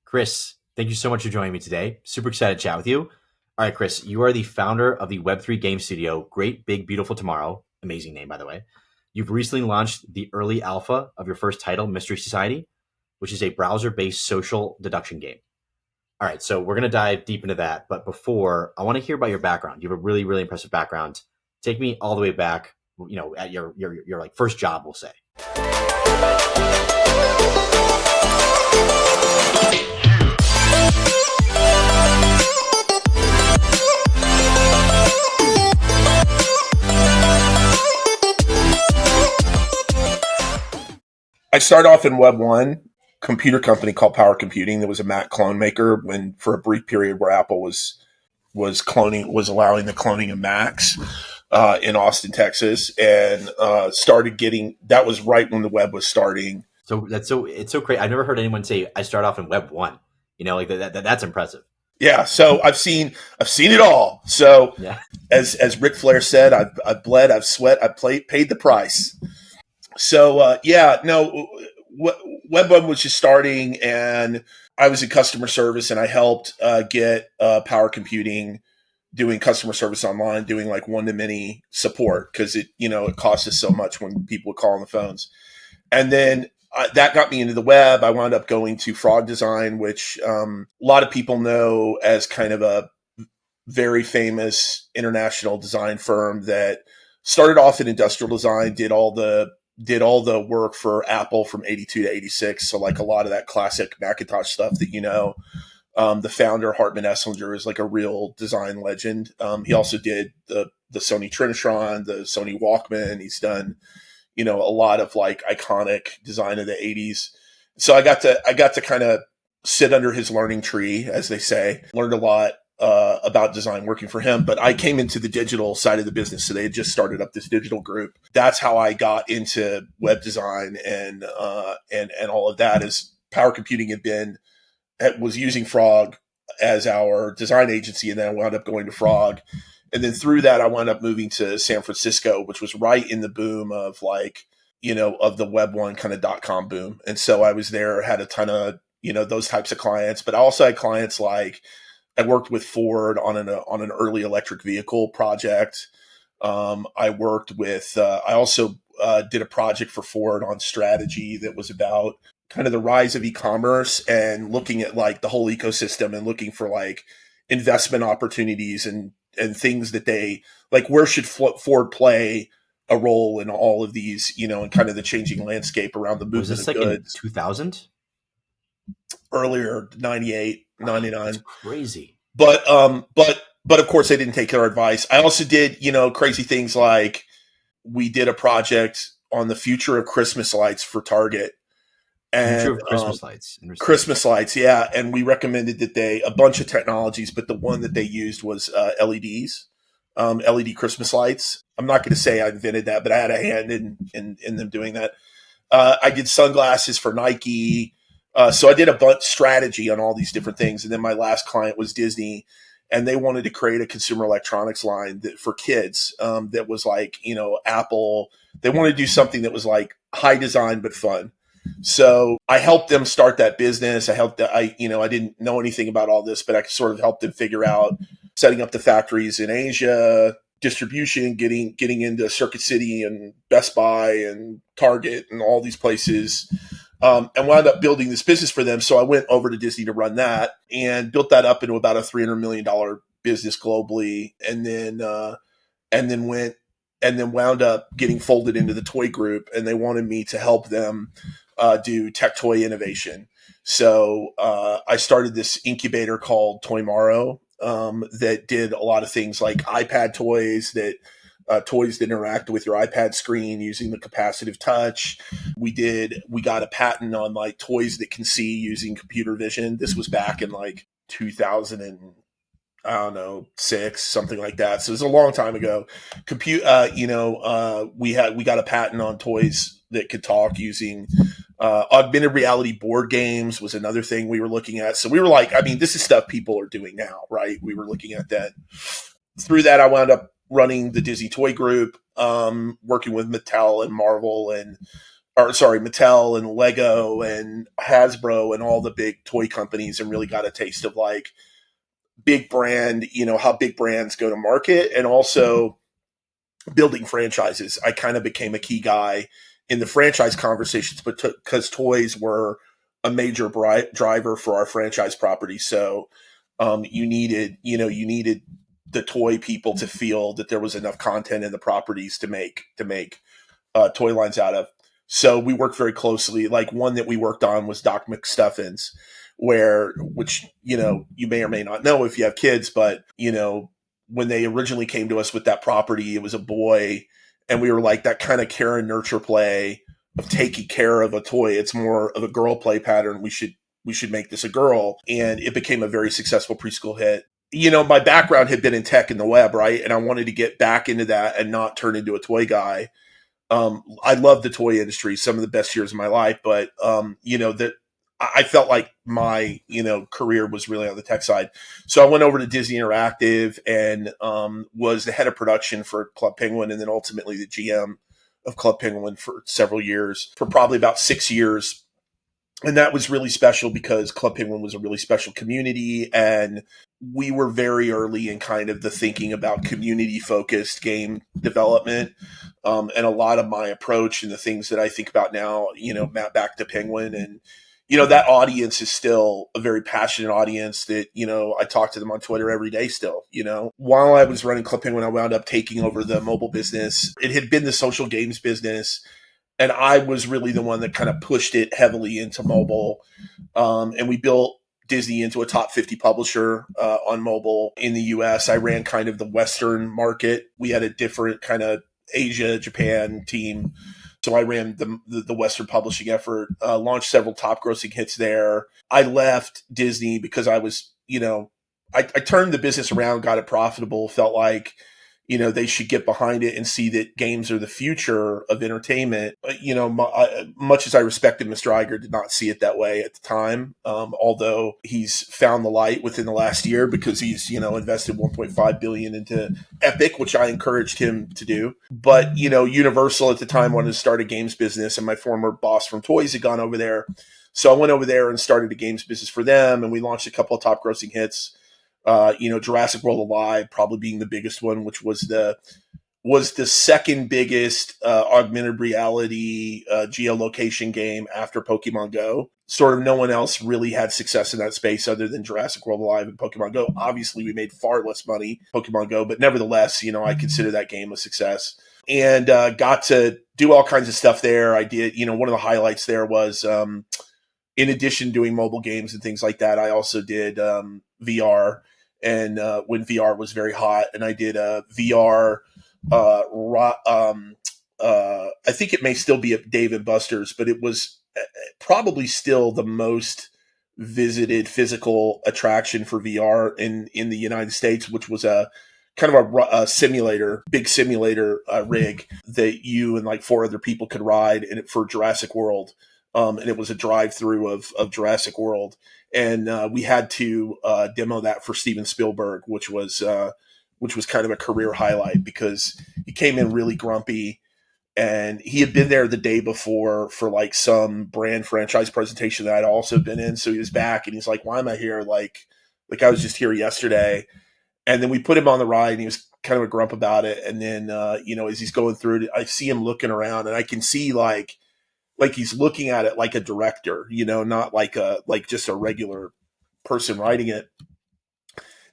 Chris, thank you so much for joining me today. Super excited to chat with you. All right, Chris, you are the founder of the Web3 game studio, Great Big Beautiful Tomorrow. Amazing name, by the way. You've recently launched the early alpha of your first title, Mystery Society, which is a browser-based social deduction game. All right, so we're going to dive deep into that. But before, I want to hear about your background. You have a really, really impressive background. Take me all the way back, at your like first job, we'll say. I started off in Web 1, computer company called Power Computing. There was a Mac clone maker when for a brief period where Apple was allowing the cloning of Macs in Austin, Texas, and started getting that was right when the web was starting. So it's so great. I've never heard anyone say I start off in Web 1. That's impressive. Yeah, so I've seen it all. So Yeah. as Ric Flair said, I've bled, I've sweat, I've paid the price. So Web 1 was just starting, and I was in customer service, and I helped get Power Computing doing customer service online, doing like one-to-many support because it cost us so much when people would call on the phones. And then that got me into the web. I wound up going to Frog Design, which a lot of people know as kind of a very famous international design firm that started off in industrial design, did all the work for Apple from 82 to 86. So like a lot of that classic Macintosh stuff that the founder, Hartmut Esslinger, is like a real design legend. He also did the Sony Trinitron, the Sony Walkman. He's done, a lot of like iconic design of the 80s. So I got to kind of sit under his learning tree, as they say, learned a lot about design working for him. But I came into the digital side of the business. So they had just started up this digital group. That's how I got into web design and all of that. Is Power Computing was using Frog as our design agency, and then I wound up going to Frog. And then through that, I wound up moving to San Francisco, which was right in the boom of of the Web 1 kind of .com boom. And so I was there, had a ton of, those types of clients, but I also had clients like I worked with Ford on an early electric vehicle project. I worked with, I also did a project for Ford on strategy that was about kind of the rise of e-commerce and looking at like the whole ecosystem and looking for like investment opportunities and things that they like, where should Ford play a role in all of these, and kind of the changing landscape around the movement Was this of like goods. in 2000? Earlier, 98, 99. That's crazy. But of course, they didn't take our advice. I also did, crazy things like we did a project on the future of Christmas lights for Target. And future of Christmas lights. Christmas lights, yeah. And we recommended that a bunch of technologies, but the one that they used was LEDs, LED Christmas lights. I'm not going to say I invented that, but I had a hand in them doing that. I did sunglasses for Nike. So I did a bunch strategy on all these different things. And then my last client was Disney, and they wanted to create a consumer electronics line for kids that was like, Apple. They wanted to do something that was like high design but fun. So I helped them start that business. I didn't know anything about all this, but I sort of helped them figure out setting up the factories in Asia, distribution, getting into Circuit City and Best Buy and Target and all these places. And wound up building this business for them. So I went over to Disney to run that and built that up into about a $300 million business globally. And then wound up getting folded into the toy group, and they wanted me to help them do tech toy innovation. So I started this incubator called Toymorrow that did a lot of things like iPad toys toys that interact with your iPad screen using the capacitive touch. We got a patent on like toys that can see using computer vision. This was back in like 2000 and I don't know, 6, something like that. So it was a long time ago. We got a patent on toys that could talk using augmented reality. Board games was another thing we were looking at. So we were like, this is stuff people are doing now, right? We were looking at that. Through that, I wound up running the Disney Toy Group, working with Mattel and Marvel and Mattel and Lego and Hasbro and all the big toy companies, and really got a taste of like big brand, how big brands go to market, and also building franchises. I kind of became a key guy in the franchise conversations, but because toys were a major driver for our franchise property. So you needed the toy people to feel that there was enough content in the properties to make toy lines out of. So we worked very closely. Like one that we worked on was Doc McStuffins, which you may or may not know if you have kids, but when they originally came to us with that property, it was a boy, and we were like, that kind of care and nurture play of taking care of a toy. It's more of a girl play pattern. We should make this a girl, and it became a very successful preschool hit. My background had been in tech and the web, right? And I wanted to get back into that and not turn into a toy guy. I love the toy industry, some of the best years of my life, but that I felt like my career was really on the tech side. So I went over to Disney Interactive and was the head of production for Club Penguin, and then ultimately the GM of Club Penguin for several years, for probably about 6 years. And that was really special because Club Penguin was a really special community, and we were very early in kind of the thinking about community-focused game development. And a lot of my approach and the things that I think about now, map back to Penguin. And, that audience is still a very passionate audience that, I talk to them on Twitter every day still. While I was running Club Penguin, I wound up taking over the mobile business. It had been the social games business, and I was really the one that kind of pushed it heavily into mobile. And we built Disney into a top 50 publisher on mobile in the US. I ran kind of the Western market. We had a different kind of Asia, Japan team. So I ran the Western publishing effort, launched several top grossing hits there. I left Disney because I was, I turned the business around, got it profitable, felt like, they should get behind it and see that games are the future of entertainment. Much as I respected Mr. Iger, did not see it that way at the time. Although he's found the light within the last year because he's, invested $1.5 billion into Epic, which I encouraged him to do. But, Universal at the time wanted to start a games business, and my former boss from Toys had gone over there. So I went over there and started a games business for them, and we launched a couple of top grossing hits. Jurassic World Alive probably being the biggest one, which was the second biggest augmented reality geolocation game after Pokemon Go. Sort of no one else really had success in that space other than Jurassic World Alive and Pokemon Go. Obviously, we made far less money Pokemon Go, but nevertheless, I consider that game a success. And got to do all kinds of stuff there. I did, one of the highlights there was, in addition to doing mobile games and things like that, I also did VR. And when VR was very hot, and I did a VR. I think it may still be at Dave & Buster's, but it was probably still the most visited physical attraction for VR in the United States, which was a kind of a simulator, big simulator rig that you and like 4 other people could ride in it for Jurassic World. And it was a drive-through of Jurassic World. And we had to demo that for Steven Spielberg, which was kind of a career highlight because he came in really grumpy, and he had been there the day before for like some brand franchise presentation that I'd also been in. So he was back, and he's like, "Why am I here? Like I was just here yesterday." And then we put him on the ride, and he was kind of a grump about it. And then as he's going through it, I see him looking around, and I can see like he's looking at it like a director, not like just a regular person writing it.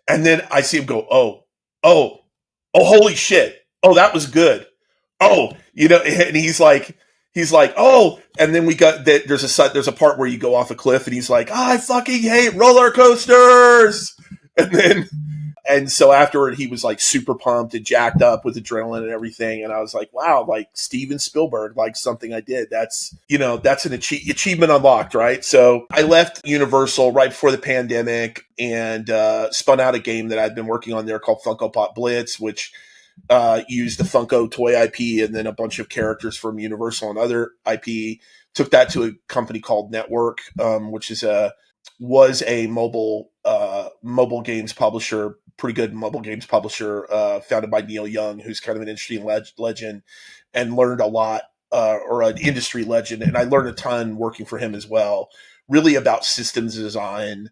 And then I see him go, oh, holy shit. Oh, that was good. Oh, and he's like, oh, and then we got that. There's a part where you go off a cliff, and he's like, I fucking hate roller coasters. And so afterward, he was like super pumped and jacked up with adrenaline and everything. And I was like, wow, like Steven Spielberg, like something I did. That's an achievement unlocked, right? So I left Universal right before the pandemic and spun out a game that I'd been working on there called Funko Pop Blitz, which used the Funko toy IP and then a bunch of characters from Universal and other IP. Took that to a company called Network, which was a mobile games publisher, pretty good mobile games publisher, founded by Neil Young, who's kind of an interesting legend, and learned a lot or an industry legend, and I learned a ton working for him as well, really about systems design.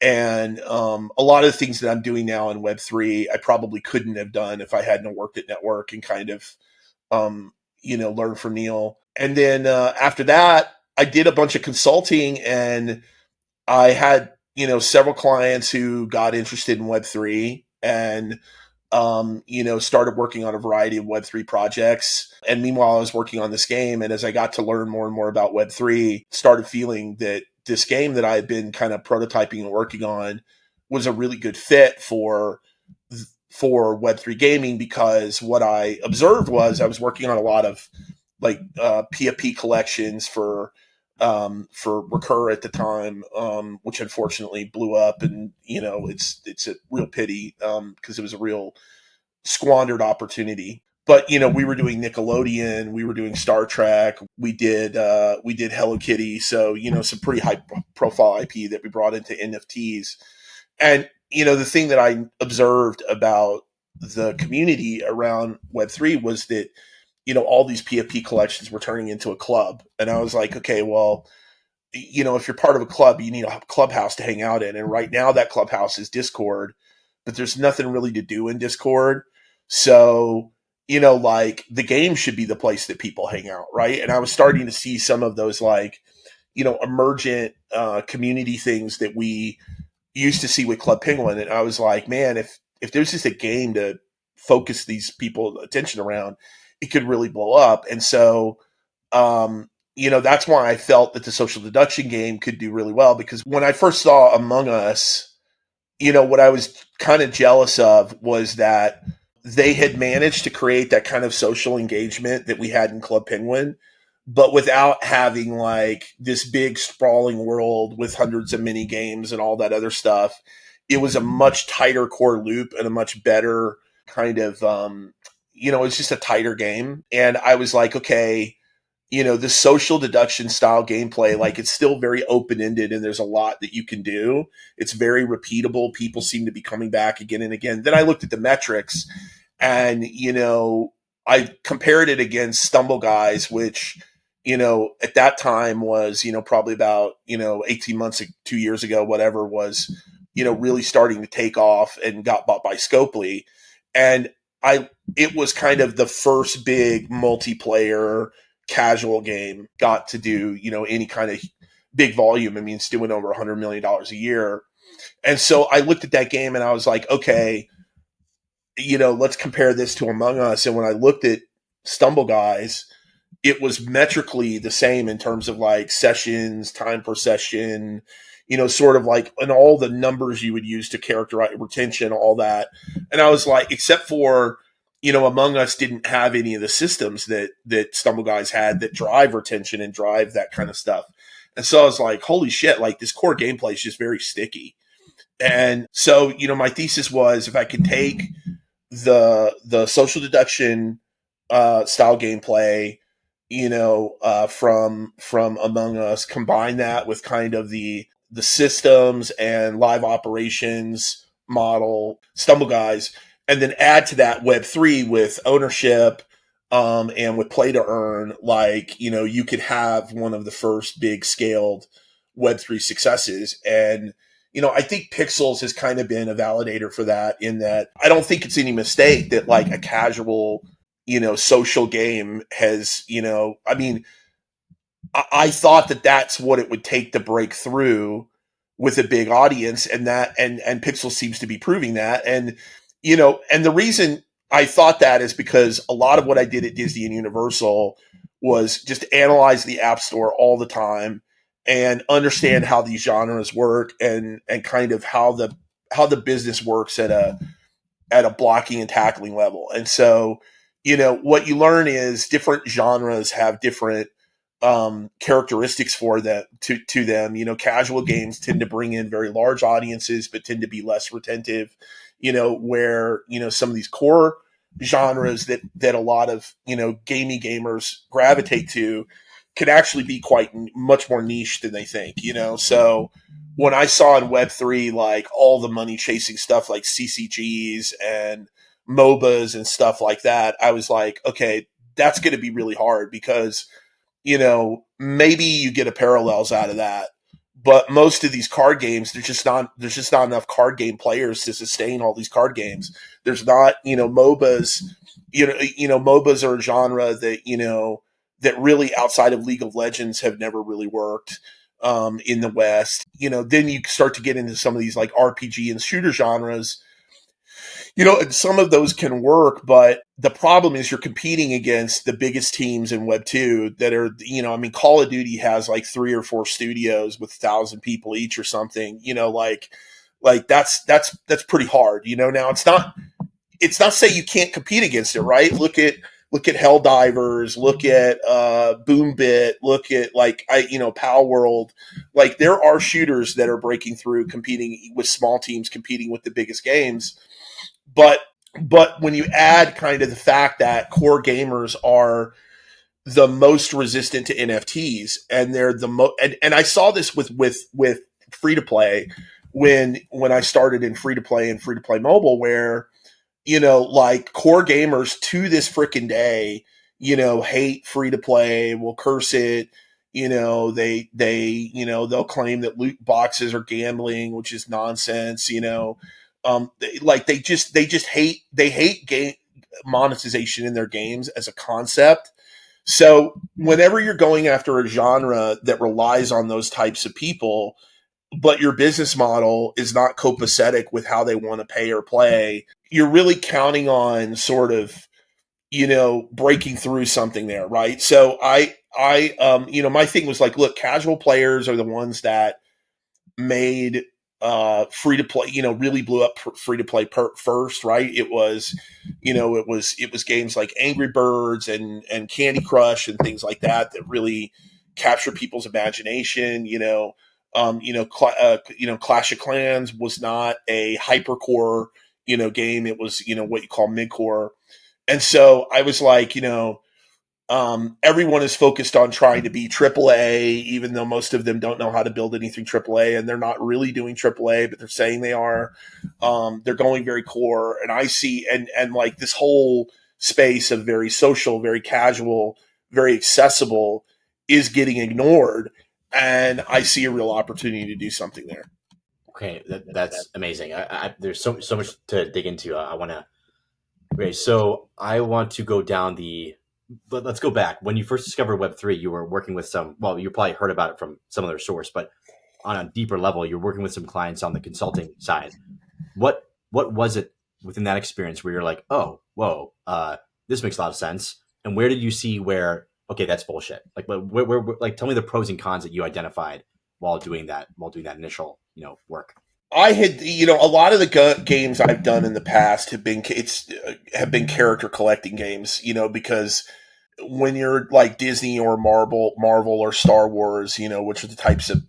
And a lot of the things that I'm doing now in Web3, I probably couldn't have done if I hadn't worked at Network and kind of, learned from Neil. And then after that, I did a bunch of consulting, and I had, several clients who got interested in Web3 and, started working on a variety of Web3 projects. And meanwhile, I was working on this game. And as I got to learn more and more about Web3, started feeling that this game that I had been kind of prototyping and working on was a really good fit for Web3 gaming, because what I observed was I was working on a lot of like PFP collections for Recur at the time, which unfortunately blew up, and it's a real pity because it was a real squandered opportunity. But we were doing Nickelodeon, we were doing Star Trek, we did Hello Kitty, so some pretty high profile IP that we brought into NFTs. And the thing that I observed about the community around Web3 was that all these PFP collections were turning into a club. And I was like, okay, well, if you're part of a club, you need a clubhouse to hang out in. And right now that clubhouse is Discord, but there's nothing really to do in Discord. So, like the game should be the place that people hang out, right? And I was starting to see some of those like, emergent community things that we used to see with Club Penguin. And I was like, man, if there's just a game to focus these people attention around, it could really blow up. And so, that's why I felt that the social deduction game could do really well, because when I first saw Among Us, what I was kind of jealous of was that they had managed to create that kind of social engagement that we had in Club Penguin, but without having like this big sprawling world with hundreds of mini games and all that other stuff. It was a much tighter core loop and a much better kind of, it's just a tighter game. And I was like, okay, the social deduction style gameplay, like it's still very open-ended and there's a lot that you can do. It's very repeatable. People seem to be coming back again and again. Then I looked at the metrics and, I compared it against Stumble Guys, which, at that time was, probably about, 18 months, 2 years ago, whatever, was, really starting to take off and got bought by Scopely. And it was kind of the first big multiplayer casual game got to do, any kind of big volume. I mean, it's doing over $100 million a year. And so I looked at that game and I was like, okay, let's compare this to Among Us. And when I looked at Stumble Guys, it was metrically the same in terms of like sessions, time per session, sort of like, and all the numbers you would use to characterize retention, all that. And I was like, except for, Among Us didn't have any of the systems that Stumble Guys had that drive retention and drive that kind of stuff. And so I was like, holy shit, like this core gameplay is just very sticky. And so, my thesis was if I could take the social deduction style gameplay, from Among Us, combine that with kind of the systems and live operations model, Stumble Guys, and then add to that Web3 with ownership and with play to earn, like, you could have one of the first big scaled Web3 successes. And, I think Pixels has kind of been a validator for that, in that I don't think it's any mistake that like a casual, social game has, I mean, I thought that that's what it would take to break through with a big audience, and Pixel seems to be proving that. And, and the reason I thought that is because a lot of what I did at Disney and Universal was just analyze the App Store all the time and understand how these genres work and kind of how the business works at a blocking and tackling level. And so, what you learn is different genres have different characteristics for them to them. Casual games tend to bring in very large audiences, but tend to be less retentive. Where some of these core genres that a lot of gamey gamers gravitate to can actually be quite much more niche than they think. So when I saw in Web3 like all the money chasing stuff like CCGs and MOBAs and stuff like that, I was like, okay, that's going to be really hard because, maybe you get a parallels out of that. But most of these card games, there's just not enough card game players to sustain all these card games. There's not, MOBAs, MOBAs are a genre that, that really outside of League of Legends have never really worked in the West. Then you start to get into some of these like RPG and shooter genres. And some of those can work, but the problem is you're competing against the biggest teams in Web 2 that are, Call of Duty has like 3 or 4 studios with 1,000 people each or something, like that's pretty hard, now it's not say you can't compete against it, right? Look at Helldivers, look at Boombit, look at Pal World. Like there are shooters that are breaking through, competing with small teams, competing with the biggest games. But when you add kind of the fact that core gamers are the most resistant to NFTs, and they're the most, and I saw this with free to play when I started in free to play and free to play mobile, where like core gamers to this freaking day, hate free to play, will curse it. They'll claim that loot boxes are gambling, which is nonsense. They just hate game monetization in their games as a concept. So whenever you're going after a genre that relies on those types of people, but your business model is not copacetic with how they want to pay or play, you're really counting on sort of, breaking through something there, right? So I my thing was like, look, casual players are the ones that made free to play, really blew up free to play first, right? It was games like Angry Birds and Candy Crush and things like that really captured people's imagination. Clash of Clans was not a hypercore, game. It was, what you call midcore. And so I was like, everyone is focused on trying to be AAA, even though most of them don't know how to build anything AAA, and they're not really doing AAA, but they're saying they are. They're going very core, and I see, and like this whole space of very social, very casual, very accessible is getting ignored, and I see a real opportunity to do something there. Okay, that's amazing. There's so much to dig into. I want to. Okay, so I want to go down but let's go back. When you first discovered Web3, you were working with you probably heard about it from some other source, but on a deeper level, you're working with some clients on the consulting side. What was it within that experience where you're like, oh, whoa, this makes a lot of sense? And where did you see okay, that's bullshit? Like, where tell me the pros and cons that you identified while doing that initial, work. I had, a lot of the games I've done in the past have been character collecting games, because when you're like Disney or Marvel or Star Wars, which are the types of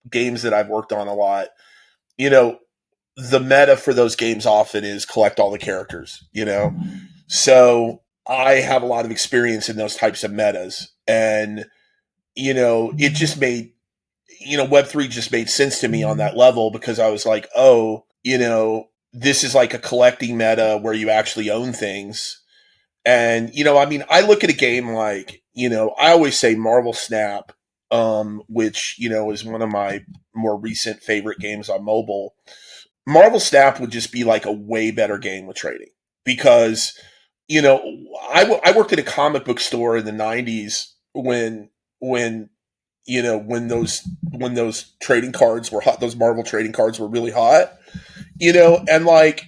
games that I've worked on a lot, the meta for those games often is collect all the characters, So I have a lot of experience in those types of metas, and, it just made, Web3 just made sense to me on that level, because I was like, oh, this is like a collecting meta where you actually own things. And, I look at a game like, I always say Marvel Snap, which, is one of my more recent favorite games on mobile. Marvel Snap would just be like a way better game with trading, because, I worked at a comic book store in the 90s when those trading cards were hot, those Marvel trading cards were really hot, and like,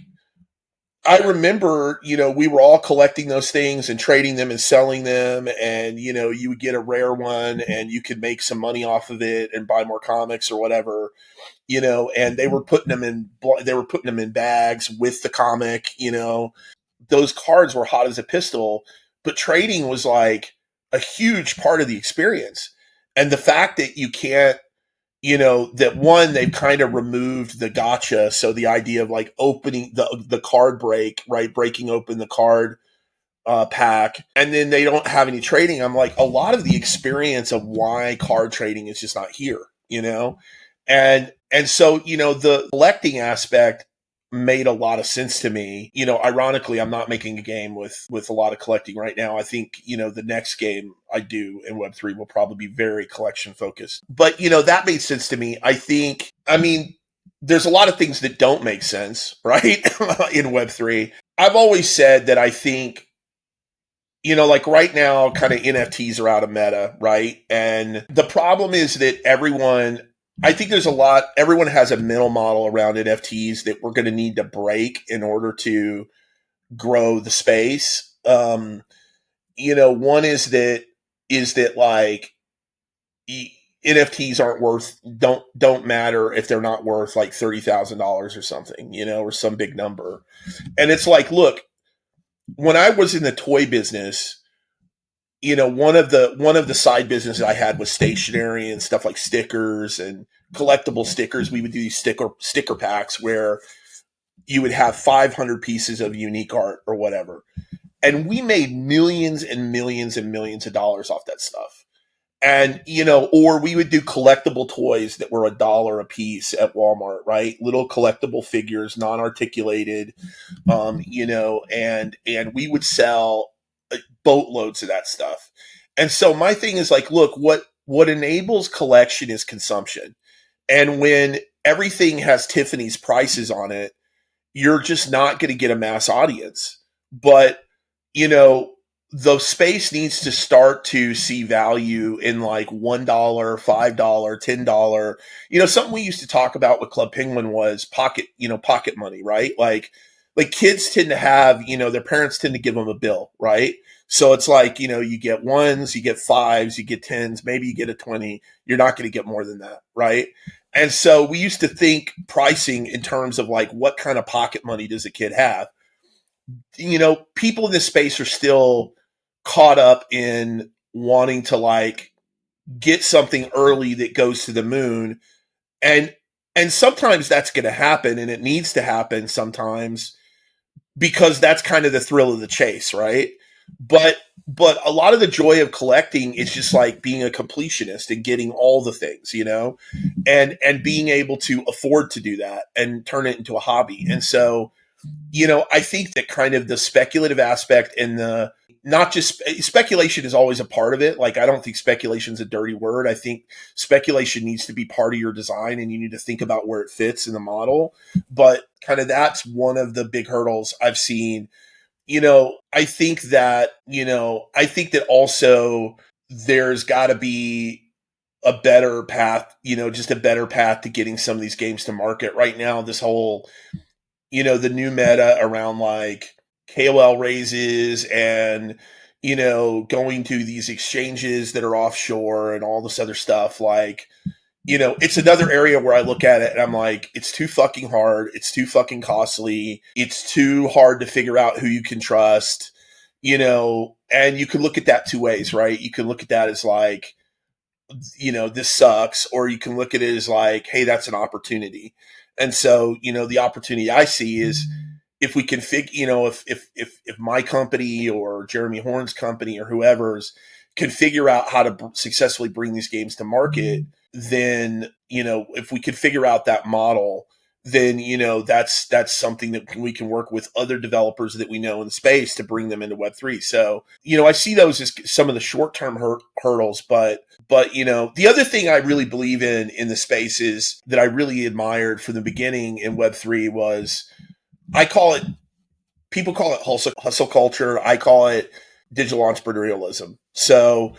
I remember, we were all collecting those things and trading them and selling them, and, you would get a rare one and you could make some money off of it and buy more comics or whatever, and they were putting them in bags with the comic, those cards were hot as a pistol, but trading was like a huge part of the experience. And the fact that you can't, that one, they've kind of removed the gotcha. So the idea of like opening the card break, right? Breaking open the card pack, and then they don't have any trading. I'm like, a lot of the experience of why card trading is just not here, and so, the collecting aspect, made a lot of sense to me. Ironically, I'm not making a game with a lot of collecting right now. I think, the next game I do in Web3 will probably be very collection focused. But, that made sense to me. There's a lot of things that don't make sense, right? In Web3. I've always said that I think, like right now, kind of NFTs are out of meta, right? And the problem is that I think everyone has a mental model around NFTs that we're going to need to break in order to grow the space. One is that like NFTs don't matter if they're not worth like $30,000 or something, or some big number. And it's like, look, when I was in the toy business, one of the side businesses I had was stationery and stuff like stickers and collectible stickers. We would do these sticker packs where you would have 500 pieces of unique art or whatever. And we made millions and millions and millions of dollars off that stuff. And, or we would do collectible toys that were $1 a piece at Walmart, right? Little collectible figures, non-articulated, and we would sell boatloads of that stuff. And so my thing is like, look, what enables collection is consumption. And when everything has Tiffany's prices on it, you're just not going to get a mass audience. But, the space needs to start to see value in like $1, $5, $10. Something we used to talk about with Club Penguin was pocket money, right? Like kids tend to have, their parents tend to give them a bill, right? So it's like, you get ones, you get fives, you get tens, maybe you get a 20. You're not going to get more than that, right? And so we used to think pricing in terms of like, what kind of pocket money does a kid have? People in this space are still caught up in wanting to like get something early that goes to the moon. And sometimes that's going to happen, and it needs to happen sometimes because that's kind of the thrill of the chase, right? But a lot of the joy of collecting is just like being a completionist and getting all the things, and being able to afford to do that and turn it into a hobby. And so, I think that kind of the speculative aspect and the not just speculation is always a part of it. Like, I don't think speculation is a dirty word. I think speculation needs to be part of your design, and you need to think about where it fits in the model. But kind of that's one of the big hurdles I've seen. I think that also there's got to be a better path, just a better path to getting some of these games to market. Right now, this whole, the new meta around like KOL raises and, going to these exchanges that are offshore and all this other stuff. Like, it's another area where I look at it and I'm like, it's too fucking hard. It's too fucking costly. It's too hard to figure out who you can trust, and you can look at that two ways, right? You can look at that as like, this sucks, or you can look at it as like, hey, that's an opportunity. And so, the opportunity I see is if we can if my company or Jeremy Horn's company or whoever's can figure out how to successfully bring these games to market, then, if we could figure out that model, then, that's something that we can work with other developers that we know in the space to bring them into Web3. So, I see those as some of the short-term hurdles, but, the other thing I really believe in the space is that I really admired from the beginning in Web3 was, people call it hustle culture. I call it digital entrepreneurialism. So,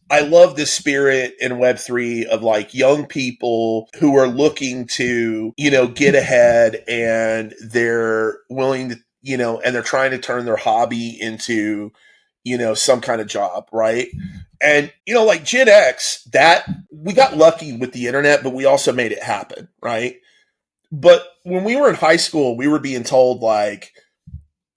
I love this spirit in Web3 of like young people who are looking to, get ahead, and they're willing to, and they're trying to turn their hobby into, some kind of job, right? And, like Gen X, that we got lucky with the internet, but we also made it happen, right? But when we were in high school, we were being told like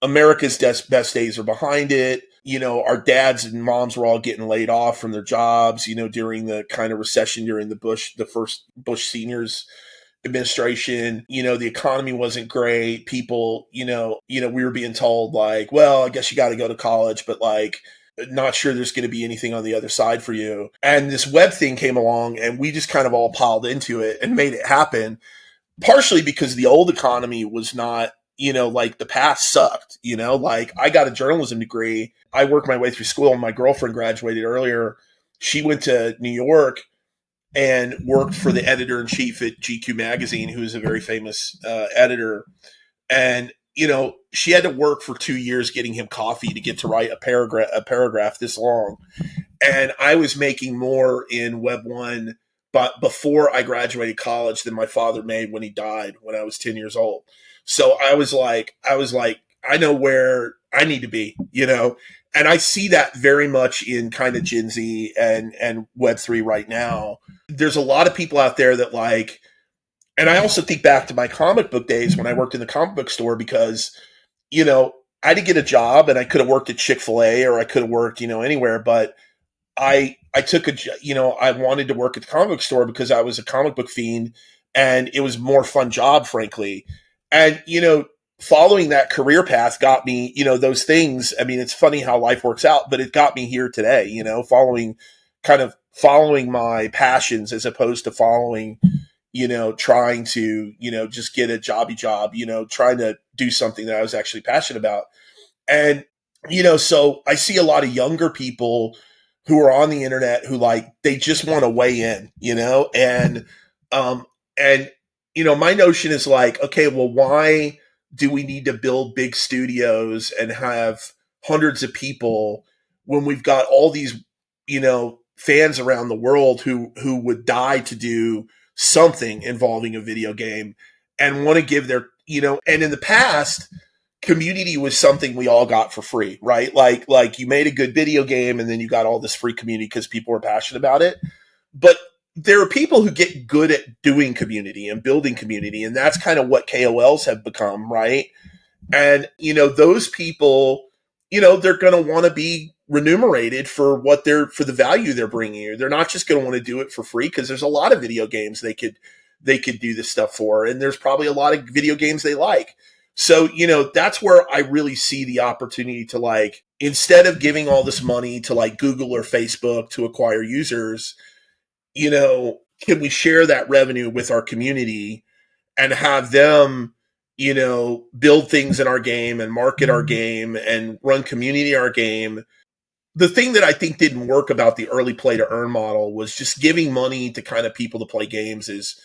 America's best days are behind it. Our dads and moms were all getting laid off from their jobs, during the kind of recession during the first Bush seniors administration. The economy wasn't great. People, we were being told like, well, I guess you got to go to college, but like, not sure there's going to be anything on the other side for you. And this web thing came along, and we just kind of all piled into it and made it happen. partially because the old economy was not, like the path sucked, like I got a journalism degree. I worked my way through school, and my girlfriend graduated earlier. She went to New York and worked for the editor in chief at GQ magazine, who is a very famous editor. And, she had to work for 2 years getting him coffee to get to write a paragraph this long. And I was making more in Web 1 but before I graduated college than my father made when he died when I was 10 years old. So I was like, I know where I need to be, and I see that very much in kind of Gen Z and Web3 right now. There's a lot of people out there that like, and I also think back to my comic book days when I worked in the comic book store because, I had to get a job, and I could have worked at Chick-fil-A, or I could have worked, anywhere, but I took I wanted to work at the comic book store because I was a comic book fiend, and it was a more fun job, frankly. And, following that career path got me, those things. I mean, it's funny how life works out, but it got me here today, following my passions as opposed to following, trying to, just get a jobby job, trying to do something that I was actually passionate about. And, so I see a lot of younger people who are on the internet who like, they just want to weigh in, and, my notion is like, okay, well, why do we need to build big studios and have hundreds of people when we've got all these, fans around the world who would die to do something involving a video game and want to give their, and in the past, community was something we all got for free, right? Like you made a good video game and then you got all this free community because people were passionate about it. But there are people who get good at doing community and building community, and that's kind of what KOLs have become, right? And those people, they're going to want to be remunerated for for the value they're bringing you. They're not just going to want to do it for free because there's a lot of video games they could do this stuff for, and there's probably a lot of video games they like. So, that's where I really see the opportunity to like, instead of giving all this money to like Google or Facebook to acquire users, can we share that revenue with our community and have them, build things in our game and market our game and run community in our game? The thing that I think didn't work about the early play to earn model was just giving money to kind of people to play games is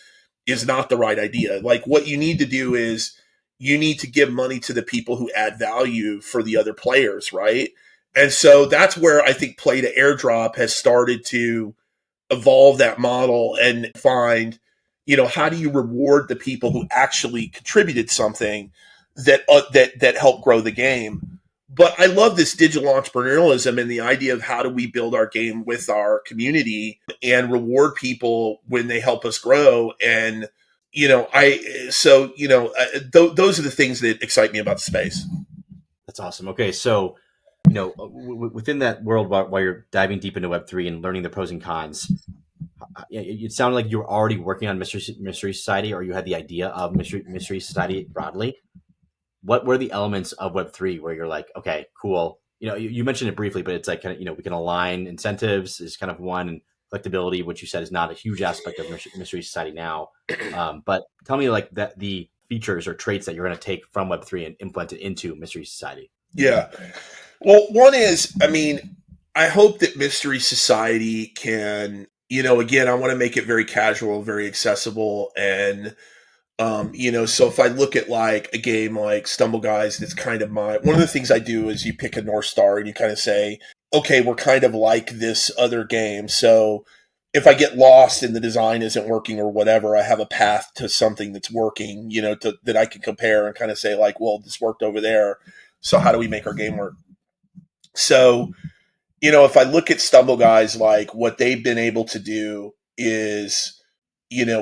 not the right idea. Like what you need to do is you need to give money to the people who add value for the other players, right? And so that's where I think play to airdrop has started to evolve that model and find, how do you reward the people who actually contributed something that helped grow the game? But I love this digital entrepreneurialism and the idea of how do we build our game with our community and reward people when they help us grow. And those are the things that excite me about the space. That's awesome. Okay, so within that world, while you're diving deep into Web3 and learning the pros and cons, it sounded like you were already working on Mystery Society, or you had the idea of Mystery Society broadly. What were the elements of Web3 where you're like, okay, cool? You mentioned it briefly, but it's like kind of we can align incentives is kind of one, and collectability, which you said is not a huge aspect of Mystery Society now. But tell me like that the features or traits that you're going to take from Web3 and implement it into Mystery Society. Yeah. Well, one is, I hope that Mystery Society can, again, I want to make it very casual, very accessible. And, so if I look at like a game like Stumble Guys, that's kind of one of the things I do is you pick a North Star and you kind of say, okay, we're kind of like this other game. So if I get lost and the design isn't working or whatever, I have a path to something that's working, that I can compare and kind of say like, well, this worked over there. So how do we make our game work? So, if I look at Stumble Guys, like what they've been able to do is,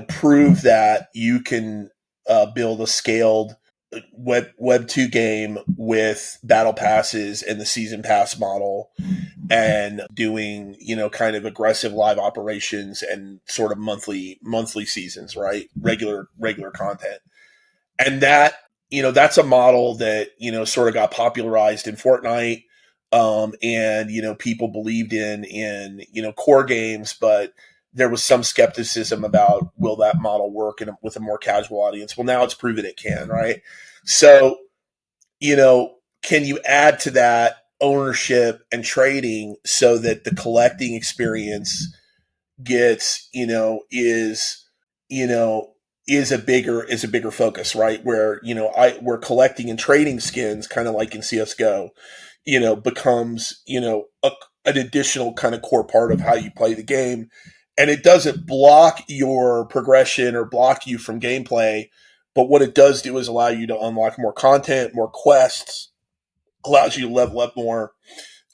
prove that you can build a scaled Web 2 game with battle passes and the season pass model and doing, kind of aggressive live operations and sort of monthly seasons, right? Regular content. And that, that's a model that, sort of got popularized in Fortnite. And, people believed in core games, but there was some skepticism about will that model work with a more casual audience. Well, now it's proven it can, right? So, can you add to that ownership and trading so that the collecting experience gets, is a bigger focus, right? Where, we're collecting and trading skins kind of like in CSGO, becomes, an additional kind of core part of how you play the game. And it doesn't block your progression or block you from gameplay. But what it does do is allow you to unlock more content, more quests, allows you to level up more.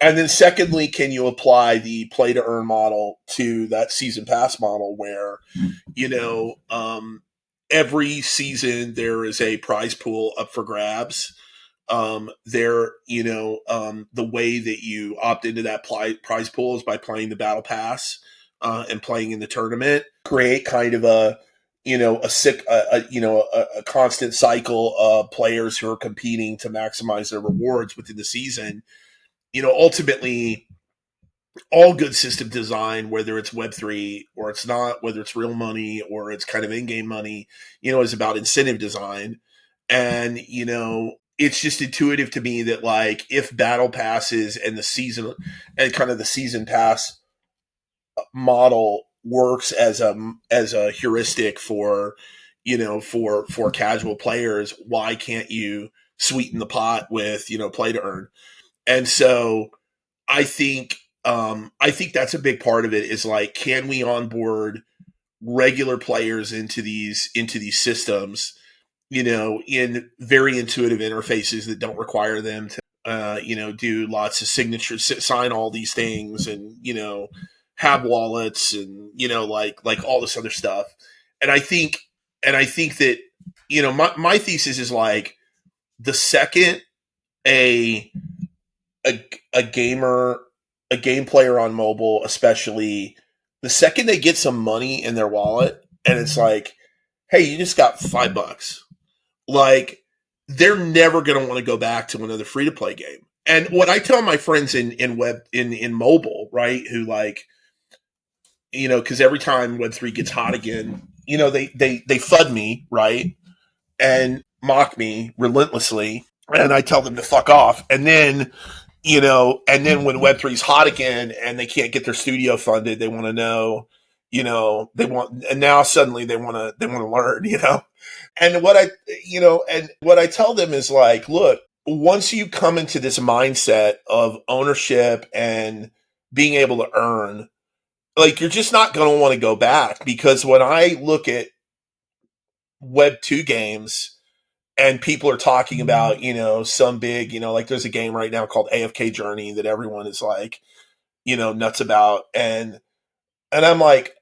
And then secondly, can you apply the play to earn model to that season pass model where, every season there is a prize pool up for grabs. The way that you opt into that prize pool is by playing the battle pass and playing in the tournament. Create kind of a constant cycle of players who are competing to maximize their rewards within the season. Ultimately, all good system design, whether it's Web3 or it's not, whether it's real money or it's kind of in-game money, is about incentive design. And, it's just intuitive to me that like if battle passes and the season and kind of the season pass model works as a heuristic for, for casual players, why can't you sweeten the pot with, play to earn? And so I think that's a big part of it is like, can we onboard regular players into these systems, in very intuitive interfaces that don't require them to, do lots of signatures, sign all these things and, have wallets and, like all this other stuff. And I think that, my thesis is like the second a game player on mobile, especially the second they get some money in their wallet and it's like, hey, you just got $5. Like they're never going to want to go back to another free to play game. And what I tell my friends in mobile, right, who like, because every time Web3 gets hot again, they FUD me, right, and mock me relentlessly, and I tell them to fuck off. And then, and then when Web3 is hot again and they can't get their studio funded, they want to know, and now suddenly they want to learn, And what I tell them is like, look, once you come into this mindset of ownership and being able to earn, like you're just not going to want to go back. Because when I look at Web 2 games and people are talking about, some big, like there's a game right now called AFK Journey that everyone is like, nuts about. And I'm like,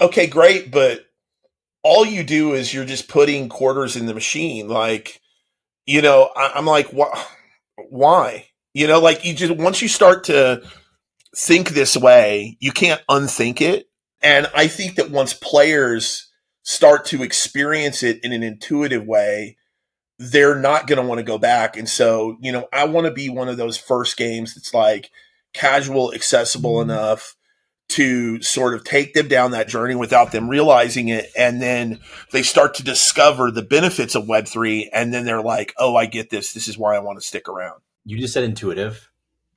okay, great. But all you do is you're just putting quarters in the machine. Like, I'm like, why? Like you just, once you start to think this way, you can't unthink it. And I think that once players start to experience it in an intuitive way, they're not going to want to go back. And so, I want to be one of those first games that's like casual, accessible enough to sort of take them down that journey without them realizing it. And then they start to discover the benefits of Web3. And then they're like, oh, I get this. This is why I want to stick around. You just said intuitive.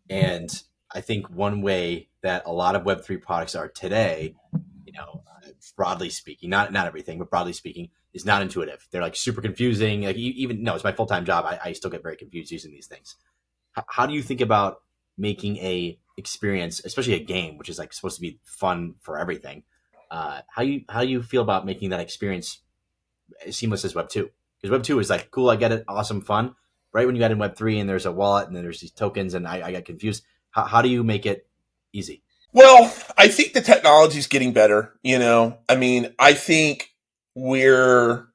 And I think one way that a lot of Web3 products are today, broadly speaking, not everything, but broadly speaking, is not intuitive. They're like super confusing. Like it's my full-time job. I still get very confused using these things. How do you think about making a experience, especially a game, which is like supposed to be fun for everything? How do you feel about making that experience as seamless as Web 2? Because Web 2 is like, cool, I get it, awesome, fun. Right when you got in Web 3 and there's a wallet and then there's these tokens and I got confused. How do you make it easy? Well, I think the technology is getting better. I think we're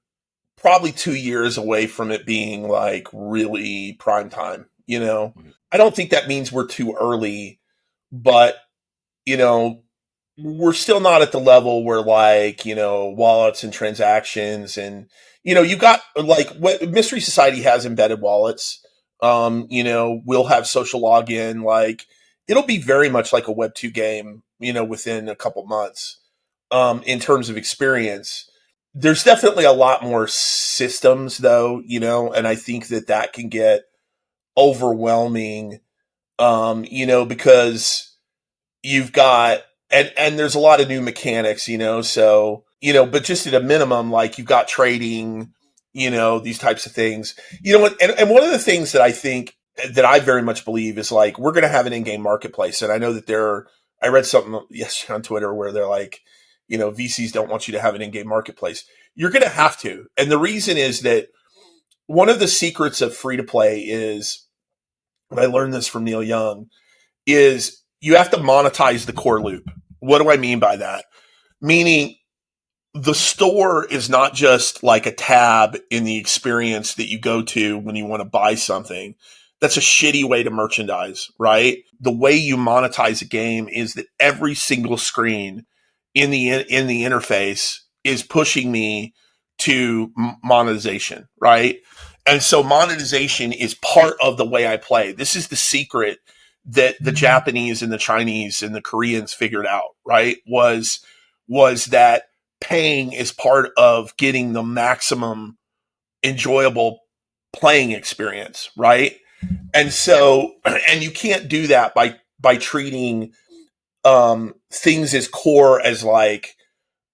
probably 2 years away from it being like really prime time. I don't think that means we're too early, but we're still not at the level where like, wallets and transactions and, you got like what Mystery Society has embedded wallets. We'll have social login, like it'll be very much like a Web 2 game, within a couple months. in terms of experience. There's definitely a lot more systems though, and I think that can get overwhelming, because you've got, and there's a lot of new mechanics, so, but just at a minimum, like you've got trading, these types of things, and one of the things that I think that I very much believe is like, we're going to have an in-game marketplace. And I know that I read something yesterday on Twitter where they're like, VCs don't want you to have an in-game marketplace. You're going to have to. And the reason is that one of the secrets of free to play is, and I learned this from Neil Young, is you have to monetize the core loop. What do I mean by that? Meaning the store is not just like a tab in the experience that you go to when you want to buy something. That's a shitty way to merchandise, right? The way you monetize a game is that every single screen in the interface is pushing me to monetization, right? And so monetization is part of the way I play. This is the secret that the Japanese and the Chinese and the Koreans figured out, right? Was that paying is part of getting the maximum enjoyable playing experience, right? And so, and you can't do that by treating things as core as like,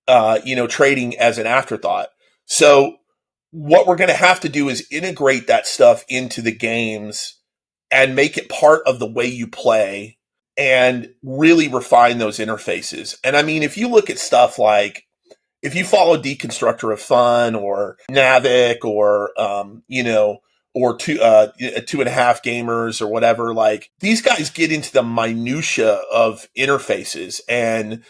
trading as an afterthought. So what we're going to have to do is integrate that stuff into the games and make it part of the way you play and really refine those interfaces. And I mean, if you look at stuff like, if you follow Deconstructor of Fun or Navic or, or 2.5 Gamers or whatever, like these guys get into the minutia of interfaces and,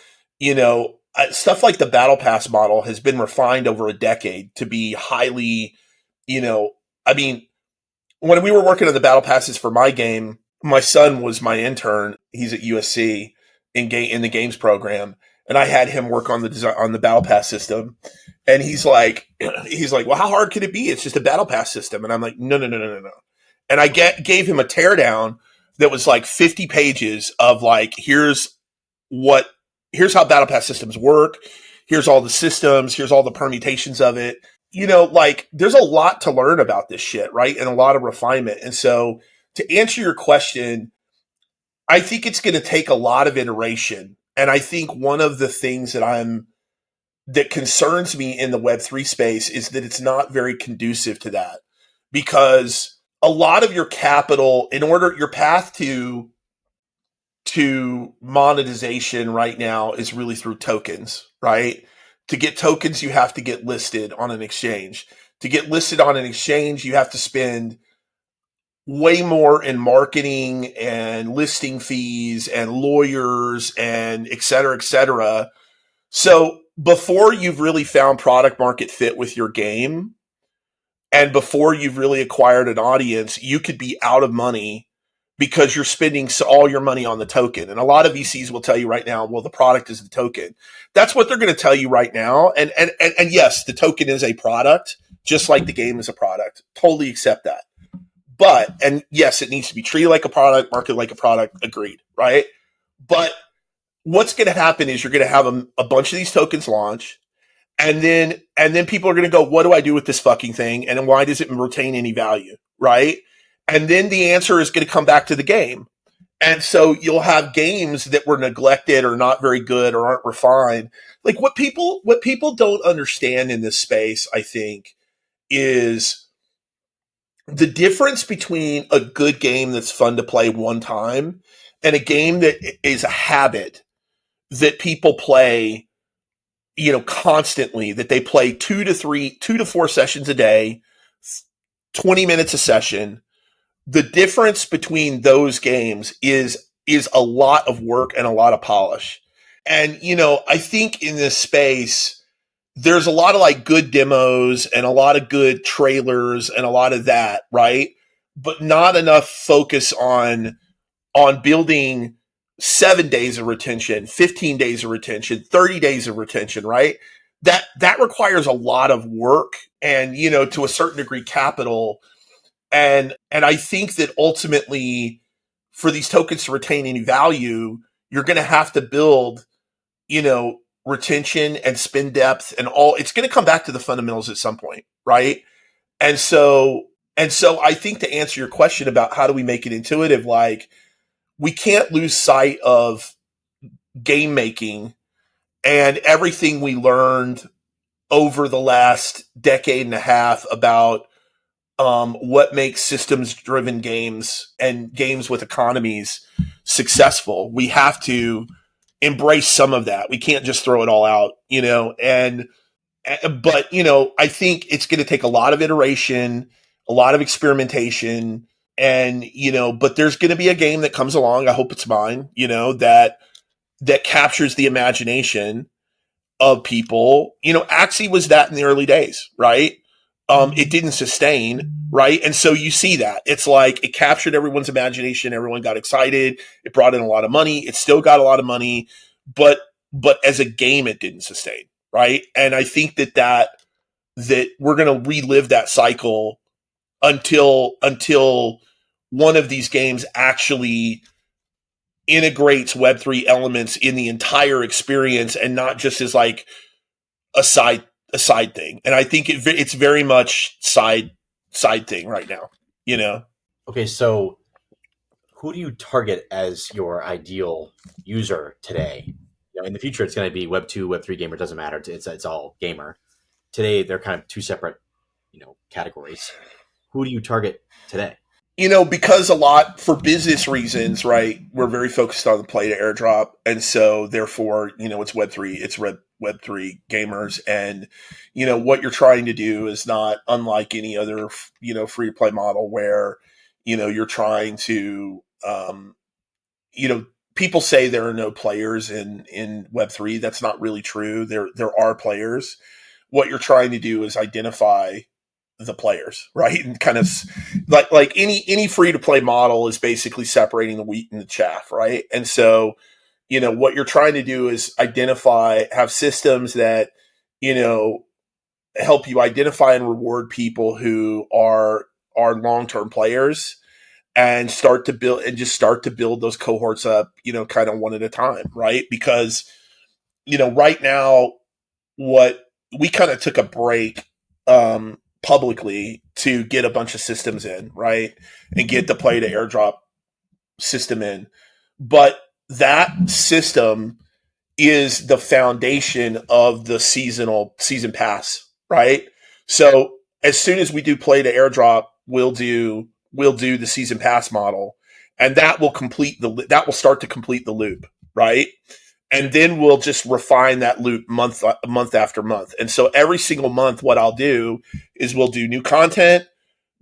stuff like the Battle Pass model has been refined over a decade to be highly, I mean, when we were working on the Battle Passes for my game, my son was my intern. He's at USC in the games program. And I had him work on the design on the Battle Pass system. And he's like, well, how hard could it be? It's just a Battle Pass system. And I'm like, no. And I gave him a teardown that was like 50 pages of like, here's how Battle Pass systems work. Here's all the systems. Here's all the permutations of it. Like there's a lot to learn about this shit, right? And a lot of refinement. And so to answer your question, I think it's going to take a lot of iteration. And I think one of the things that concerns me in the Web3 space is that it's not very conducive to that, because a lot of your capital, your path to monetization right now is really through tokens, right? To get tokens, you have to get listed on an exchange. To get listed on an exchange, you have to spend way more in marketing and listing fees and lawyers and et cetera, et cetera. So before you've really found product market fit with your game and before you've really acquired an audience, you could be out of money because you're spending all your money on the token. And a lot of VCs will tell you right now, well, the product is the token. That's what they're going to tell you right now. And yes, the token is a product, just like the game is a product. Totally accept that. But, and yes, it needs to be treated like a product, marketed like a product, agreed, right? But what's going to happen is you're going to have a bunch of these tokens launch, and then people are going to go, what do I do with this fucking thing? And why does it retain any value, right? And then the answer is going to come back to the game. And so you'll have games that were neglected or not very good or aren't refined. Like what people don't understand in this space, I think, is the difference between a good game that's fun to play one time and a game that is a habit that people play, constantly, that they play 2 to 4 sessions a day, 20 minutes a session. The difference between those games is a lot of work and a lot of polish. And, I think in this space, there's a lot of like good demos and a lot of good trailers and a lot of that, right? But not enough focus on building 7 days of retention, 15 days of retention, 30 days of retention, right? That requires a lot of work and, to a certain degree, capital. And I think that ultimately for these tokens to retain any value, you're going to have to build, retention and spin depth and all, it's going to come back to the fundamentals at some point, right? And so I think to answer your question about how do we make it intuitive, like we can't lose sight of game making and everything we learned over the last decade and a half about what makes systems driven games and games with economies successful. We have to embrace some of that. We can't just throw it all out, but I think it's going to take a lot of iteration, a lot of experimentation, and but there's going to be a game that comes along. I hope it's mine, that captures the imagination of people. Axie was that in the early days, right? It didn't sustain, right? And so you see that. It's like it captured everyone's imagination. Everyone got excited. It brought in a lot of money. It still got a lot of money, but as a game, it didn't sustain, right? And I think that we're going to relive that cycle until one of these games actually integrates Web3 elements in the entire experience and not just as like a side thing. And I think it's very much side thing right now, Okay, so who do you target as your ideal user today? In the future, it's going to be Web 2, Web 3 gamer. It doesn't matter. It's all gamer. Today, they're kind of two separate, categories. Who do you target today? Because a lot for business reasons, right? We're very focused on the play to airdrop. And so therefore, it's Web3, it's Web3 gamers. And, what you're trying to do is not unlike any other, free to play model where, you're trying to, people say there are no players in Web3. That's not really true. There are players. What you're trying to do is identify the players, right? And kind of like any free to play model is basically separating the wheat and the chaff, right? And so, what you're trying to do is have systems that, help you identify and reward people who are long-term players and start to build those cohorts up, kind of one at a time, right? Because, right now, what we kind of took a break, publicly to get a bunch of systems in, right? And get the play to airdrop system in. But that system is the foundation of the season pass, right? So as soon as we do play to airdrop, we'll do the season pass model, and that will start to complete the loop, right? And then we'll just refine that loop month after month. And so every single month, what I'll do is we'll do new content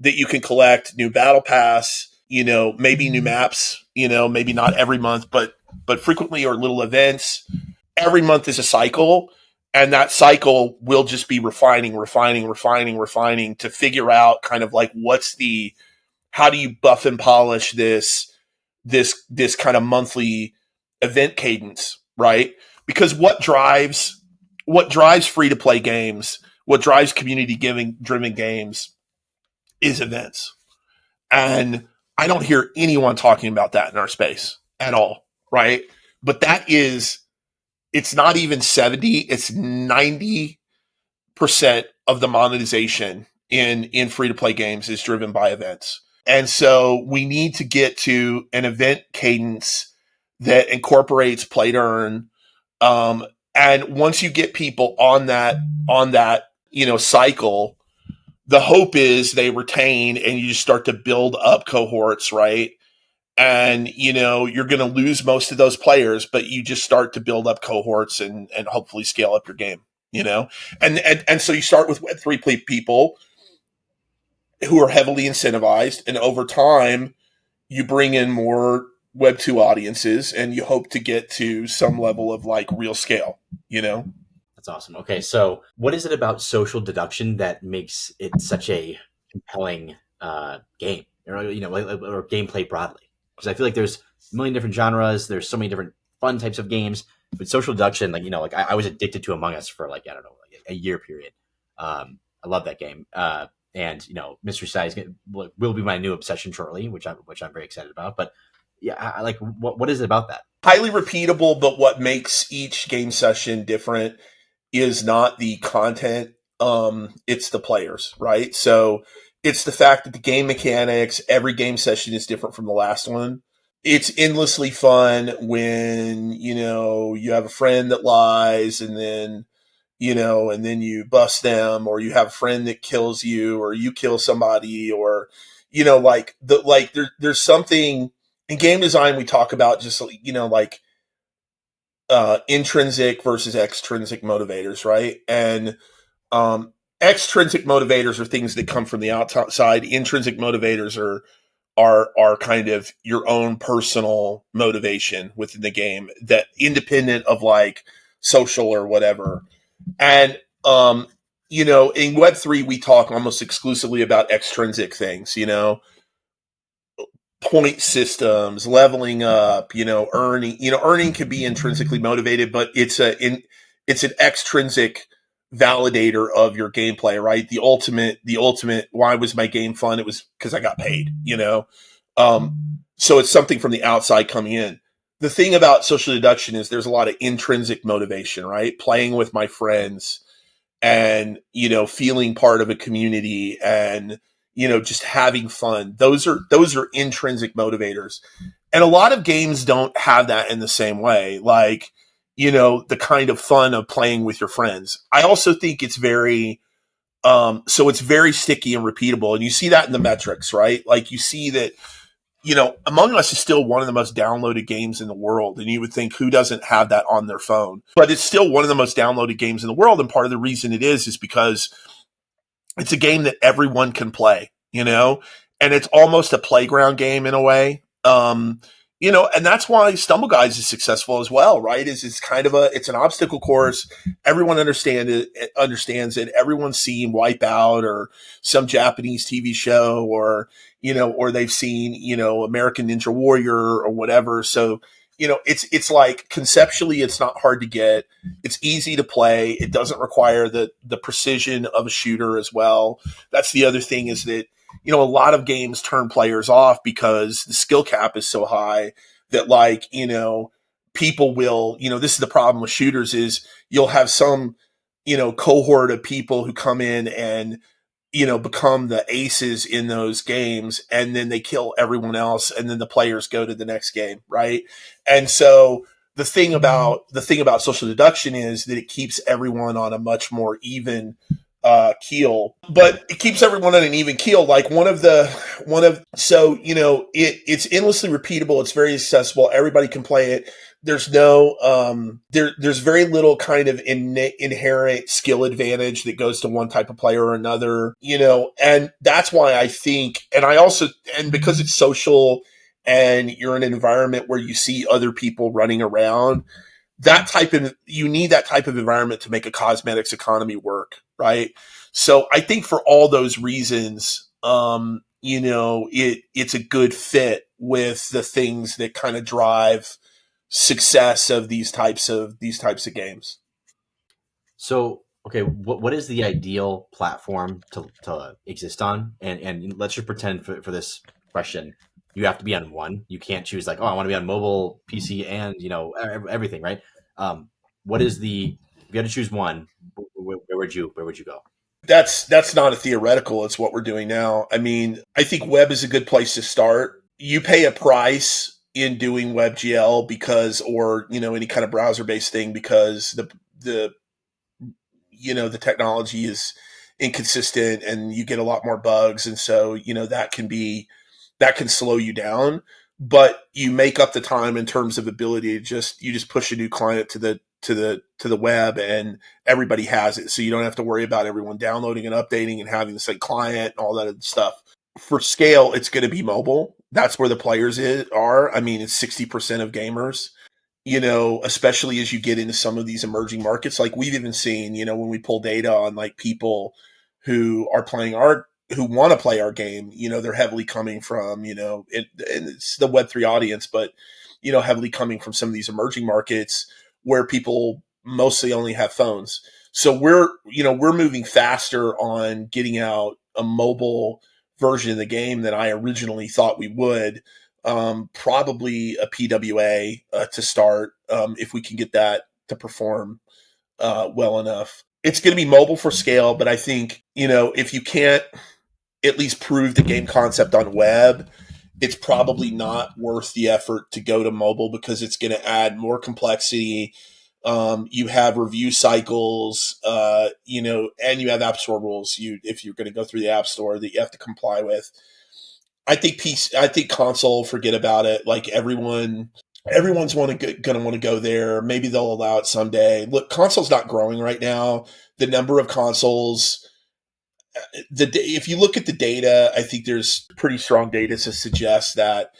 that you can collect, new battle pass, maybe new maps, maybe not every month, but frequently, or little events. Every month is a cycle. And that cycle will just be refining to figure out kind of like how do you buff and polish this kind of monthly event cadence, right? Because what drives free to play games, what drives community driven games is events. And I don't hear anyone talking about that in our space at all, right? But it's not even 70, it's 90% of the monetization in free to play games is driven by events. And so we need to get to an event cadence that incorporates play to earn. And once you get people on that, cycle, the hope is they retain and you just start to build up cohorts, right? And, you're going to lose most of those players, but you just start to build up cohorts and hopefully scale up your game, and so you start with Web3 people who are heavily incentivized, and over time you bring in more Web 2 audiences and you hope to get to some level of like real scale, That's awesome. Okay. So what is it about social deduction that makes it such a compelling game or gameplay broadly? Because I feel like there's a million different genres. There's so many different fun types of games, but social deduction, I was addicted to Among Us for a year period. I love that game. And Mystery Size will be my new obsession shortly, which I'm very excited about. But like what is it about that? Highly repeatable, but what makes each game session different is not the content, it's the players, right? So it's the fact that the game mechanics, every game session is different from the last one. It's endlessly fun when, you have a friend that lies and then, and then you bust them, or you have a friend that kills you, or you kill somebody, or, there's something in game design we talk about, just, like intrinsic versus extrinsic motivators, right? And extrinsic motivators are things that come from the outside. Intrinsic motivators are kind of your own personal motivation within the game, that independent of like social or whatever. And in Web3 we talk almost exclusively about extrinsic things, point systems, leveling up, earning. Earning can be intrinsically motivated, but it's an extrinsic validator of your gameplay, right? The ultimate why was my game fun? It was because I got paid, so it's something from the outside coming in. The thing about social deduction is there's a lot of intrinsic motivation, right? Playing with my friends and, feeling part of a community and, just having fun. Those are intrinsic motivators. And a lot of games don't have that in the same way. Like, the kind of fun of playing with your friends. I also think it's very, so it's very sticky and repeatable. And you see that in the metrics, right? Like you see that, Among Us is still one of the most downloaded games in the world. And you would think, who doesn't have that on their phone? But it's still one of the most downloaded games in the world. And part of the reason it is because it's a game that everyone can play, and it's almost a playground game in a way. And that's why Stumble Guys is successful as well, right? It's kind of it's an obstacle course. Everyone understands it. Everyone's seen Wipeout or some Japanese TV show, or they've seen, American Ninja Warrior or whatever. So, it's like conceptually, it's not hard to get. It's easy to play. It doesn't require the precision of a shooter as well. That's the other thing, is that, a lot of games turn players off because the skill cap is so high that, like, people will, this is the problem with shooters, is you'll have some, cohort of people who come in and, become the aces in those games, and then they kill everyone else, and then the players go to the next game, right? And so the thing about social deduction is that it keeps everyone on a much more even keel, but it keeps everyone on an even keel. Like it's endlessly repeatable. It's very accessible. Everybody can play it. There's no, there's very little kind of inherent skill advantage that goes to one type of player or another, and that's why I think, and because it's social and you're in an environment where you see other people running around, you need that type of environment to make a cosmetics economy work, right? So I think for all those reasons, it's a good fit with the things that kind of drive success of these types of games. So, okay, what is the ideal platform to exist on? And let's just pretend for this question, you have to be on one. You can't choose like, oh, I want to be on mobile, PC, and everything, right? What is if you had to choose one, where would you go? That's not a theoretical. It's what we're doing now. I mean, I think web is a good place to start. You pay a price in doing WebGL or any kind of browser based thing, because the technology is inconsistent and you get a lot more bugs, and so that can slow you down. But you make up the time in terms of ability to just push a new client to the web, and everybody has it, so you don't have to worry about everyone downloading and updating and having the same client and all that other stuff. For scale, it's going to be mobile. That's where the players are. I mean, it's 60% of gamers, especially as you get into some of these emerging markets. Like we've even seen, when we pull data on like people who are who want to play our game, they're heavily coming from, and it's the Web3 audience, but, heavily coming from some of these emerging markets where people mostly only have phones. So we're moving faster on getting out a mobile version of the game than I originally thought we would. probably a PWA to start if we can get that to perform well enough. It's going to be mobile for scale, but I think, if you can't at least prove the game concept on web, it's probably not worth the effort to go to mobile because it's going to add more complexity. You have review cycles, and you have App Store rules. If you're going to go through the App Store that you have to comply with. I think console, forget about it. Like everyone's going to want to go there. Maybe they'll allow it someday. Look, console's not growing right now. The number of consoles, if you look at the data, I think there's pretty strong data to suggest that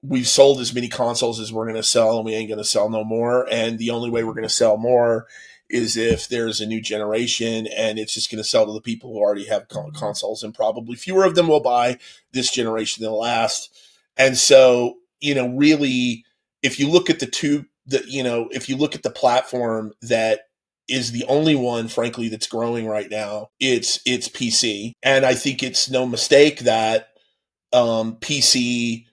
we've sold as many consoles as we're going to sell, and we ain't going to sell no more. And the only way we're going to sell more is if there's a new generation, and it's just going to sell to the people who already have consoles, and probably fewer of them will buy this generation than the last. And so, really, if you look at if you look at the platform that is the only one, frankly, that's growing right now, it's PC. And I think it's no mistake that PC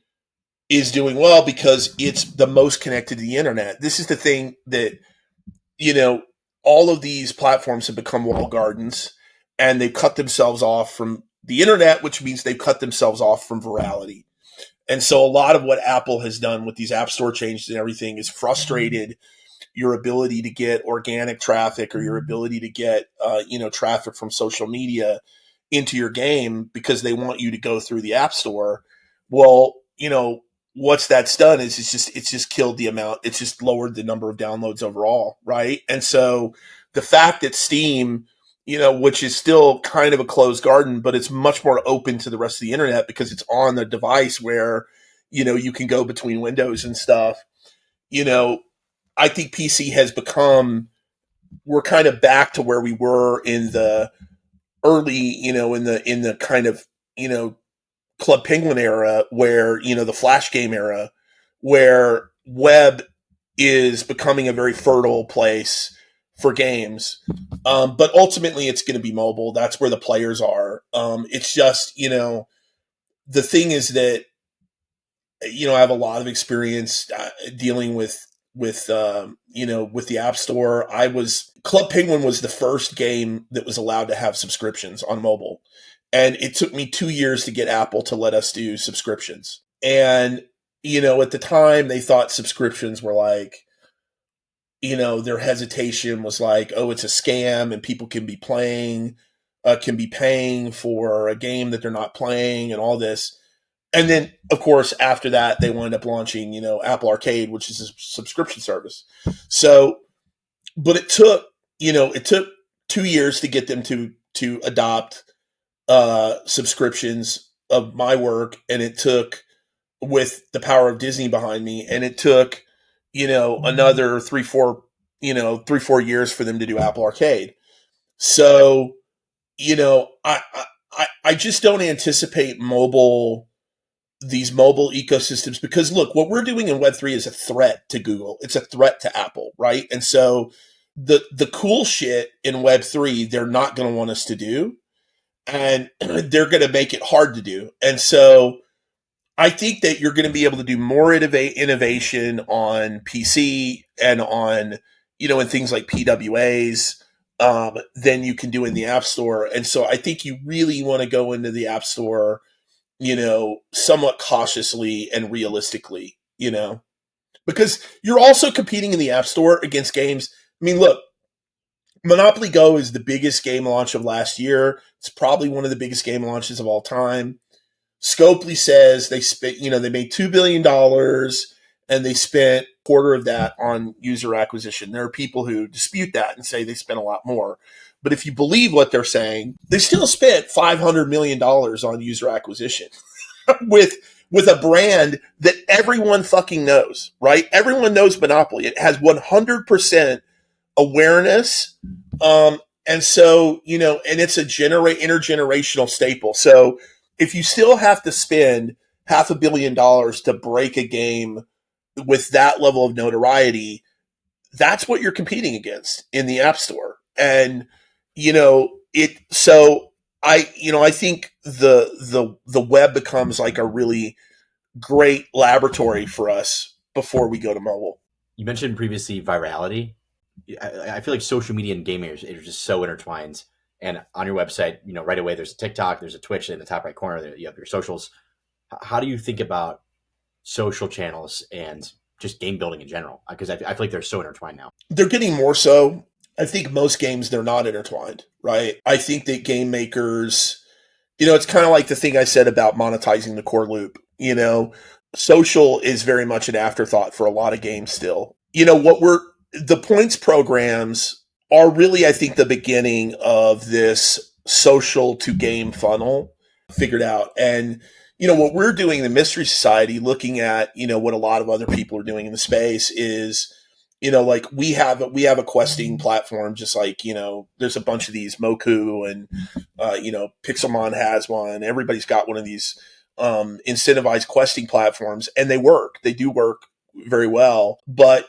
is doing well because it's the most connected to the internet. This is the thing that, all of these platforms have become walled gardens, and they've cut themselves off from the internet, which means they've cut themselves off from virality. And so a lot of what Apple has done with these App Store changes and everything is frustrated your ability to get organic traffic or your ability to get, traffic from social media into your game because they want you to go through the App Store. Well, what's that's done is it's just killed the amount. It's just lowered the number of downloads overall, right? And so the fact that Steam, which is still kind of a closed garden, but it's much more open to the rest of the internet because it's on the device where, you can go between windows and stuff. I think PC has become, we're kind of back to where we were in the early, in the kind of, Club Penguin era where, the Flash game era, where web is becoming a very fertile place for games. But ultimately it's going to be mobile. That's where the players are. It's just, the thing is that, I have a lot of experience dealing with the App Store. Club Penguin was the first game that was allowed to have subscriptions on mobile. And it took me 2 years to get Apple to let us do subscriptions. And, at the time they thought subscriptions were like, their hesitation was like, oh, it's a scam and people can be paying for a game that they're not playing and all this. And then, of course, after that, they wound up launching, Apple Arcade, which is a subscription service. So, but it took 2 years to get them to adopt subscriptions of my work, and it took, with the power of Disney behind me, and it took another 3-4 years for them to do Apple Arcade. So I just don't anticipate these mobile ecosystems, because look, what we're doing in Web3 is a threat to Google. It's a threat to Apple, right? And so the cool shit in Web3 they're not going to want us to do, and they're going to make it hard to do. And so I think that you're going to be able to do more innovation on PC and on, in things like PWAs than you can do in the App Store. And so I think you really want to go into the App Store, somewhat cautiously and realistically, because you're also competing in the App Store against games. I mean, look, Monopoly Go is the biggest game launch of last year. It's probably one of the biggest game launches of all time. Scopely says they made $2 billion and they spent a quarter of that on user acquisition. There are people who dispute that and say they spent a lot more. But if you believe what they're saying, they still spent $500 million on user acquisition with a brand that everyone fucking knows, right? Everyone knows Monopoly. It has 100% awareness. And so, and it's a intergenerational staple. So if you still have to spend $500 million to break a game with that level of notoriety, that's what you're competing against in the App Store. And, so I think the web becomes like a really great laboratory for us before we go to mobile. You mentioned previously virality. I feel like social media and gaming are just so intertwined. And on your website, right away there's a TikTok, there's a Twitch in the top right corner. There you have your socials. How do you think about social channels and just game building in general? Because I feel like they're so intertwined now. They're getting more so. I think most games, they're not intertwined, right? I think that game makers, it's kind of like the thing I said about monetizing the core loop. Social is very much an afterthought for a lot of games still. The points programs are really, I think, the beginning of this social to game funnel figured out. And, what we're doing in the Mystery Society, looking at, what a lot of other people are doing in the space is, like we have a questing platform, just like, there's a bunch of these. Moku and, Pixelmon has one. Everybody's got one of these incentivized questing platforms, and they do work very well. But,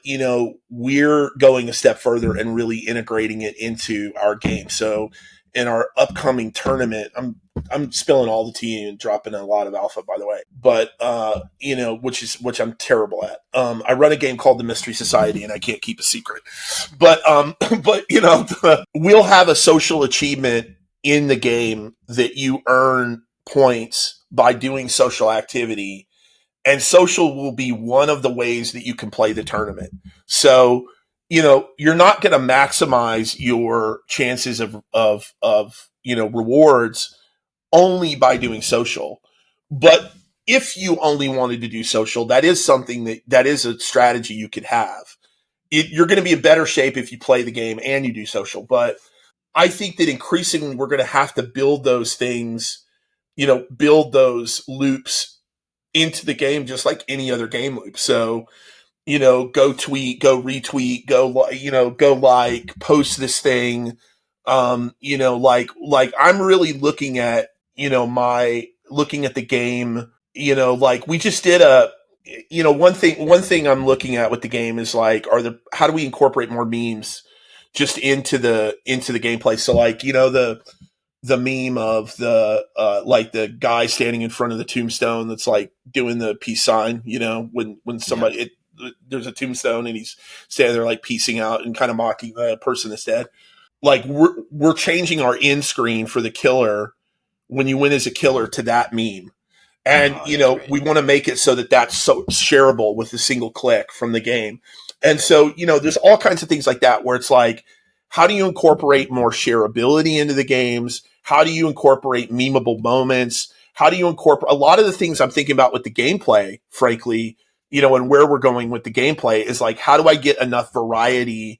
we're going a step further and really integrating it into our game. So in our upcoming tournament, I'm spilling all the tea and dropping a lot of alpha, by the way, but which I'm terrible at. I run a game called the Mystery Society, and I can't keep a secret, but we'll have a social achievement in the game that you earn points by doing social activity, and social will be one of the ways that you can play the tournament. So, you're not going to maximize your chances of rewards only by doing social. But if you only wanted to do social, that is something that is a strategy you could have. You're going to be in better shape if you play the game and you do social. But I think that increasingly we're going to have to build those things, build those loops into the game just like any other game loop. So, go tweet, go retweet, go like, post this thing. Like I'm really looking at, looking at the game, like we just did one thing I'm looking at with the game is like, how do we incorporate more memes just into the gameplay? So like, the meme of the like the guy standing in front of the tombstone that's like doing the peace sign, when somebody there's a tombstone and he's standing there like piecing out and kind of mocking the person that's dead. Like we're changing our end screen for the killer when you win as a killer to that meme. And, we want to make it so that that's so shareable with a single click from the game. And so, there's all kinds of things like that where it's like, how do you incorporate more shareability into the games? How do you incorporate memeable moments? How do you incorporate a lot of the things I'm thinking about with the gameplay, frankly, and where we're going with the gameplay is like, how do I get enough variety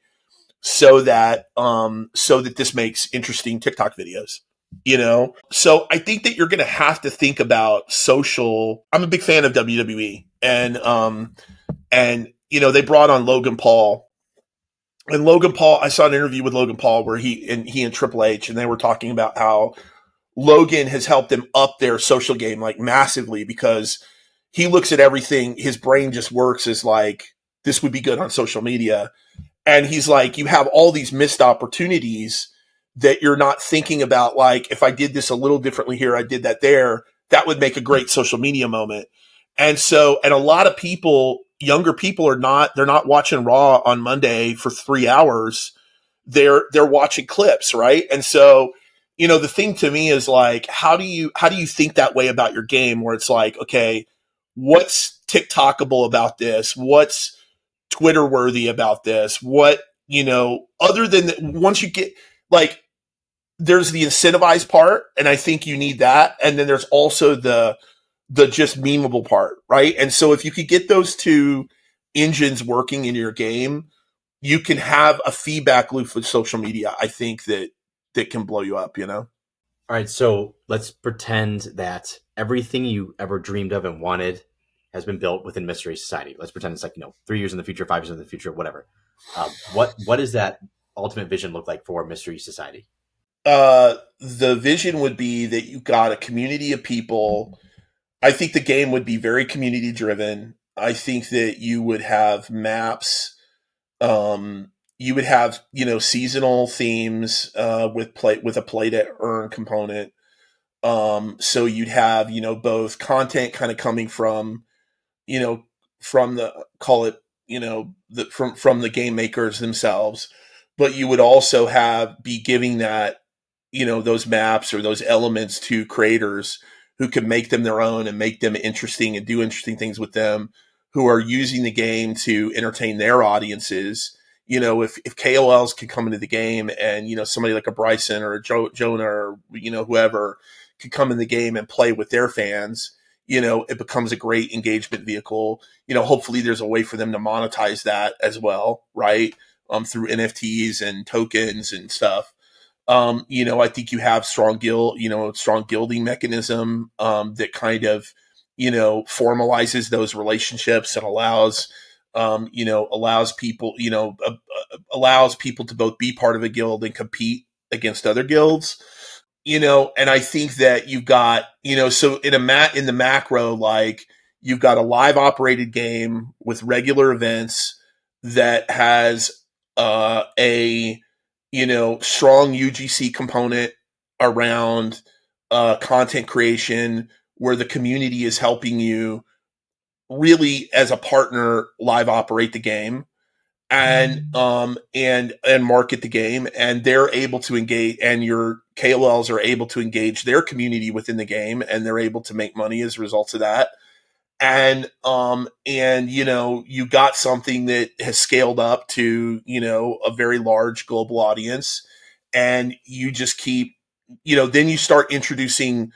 so that this makes interesting TikTok videos? So I think that you're going to have to think about social. I'm a big fan of WWE, and they brought on Logan Paul, and Logan Paul. I saw an interview with Logan Paul where he and Triple H, and they were talking about how Logan has helped them up their social game like massively because he looks at everything. His brain just works as like, this would be good on social media. And he's like, you have all these missed opportunities that you're not thinking about. Like, if I did this a little differently here, I did that there, that would make a great social media moment. And so, and a lot of people, younger people they're not watching Raw on Monday for 3 hours. They're watching clips. Right. And so, the thing to me is like, how do you think that way about your game where it's like, okay, what's TikTokable about this? What's Twitter worthy about this? What, other than once you get like, there's the incentivized part, and I think you need that. And then there's also the just memeable part, right? And so if you could get those two engines working in your game, you can have a feedback loop with social media. I think that can blow you up, All right, so let's pretend that everything you ever dreamed of and wanted has been built within Mystery Society. Let's pretend it's like 3 years in the future, 5 years in the future, whatever. What does that ultimate vision look like for Mystery Society? The vision would be that you got a community of people. I think the game would be very community driven. I think that you would have maps. You would have, seasonal themes, with a play to earn component. So you'd have, both content kind of coming from from the call it, from the game makers themselves, but you would also be giving that, those maps or those elements to creators who can make them their own and make them interesting and do interesting things with them, who are using the game to entertain their audiences. If KOLs can come into the game and, somebody like a Bryson or a Jonah or, whoever could come in the game and play with their fans, it becomes a great engagement vehicle. Hopefully there's a way for them to monetize that as well, right? Through NFTs and tokens and stuff. I think you have strong gilding mechanism that kind of, formalizes those relationships and allows people, allows people to both be part of a guild and compete against other guilds. And I think that you've got, so in the macro, like you've got a live operated game with regular events that has a strong UGC component around content creation, where the community is helping you really as a partner live operate the game and market the game, and they're able to engage, and your KOLs are able to engage their community within the game, and they're able to make money as a result of that. And you got something that has scaled up to, a very large global audience, and you just keep, then you start introducing,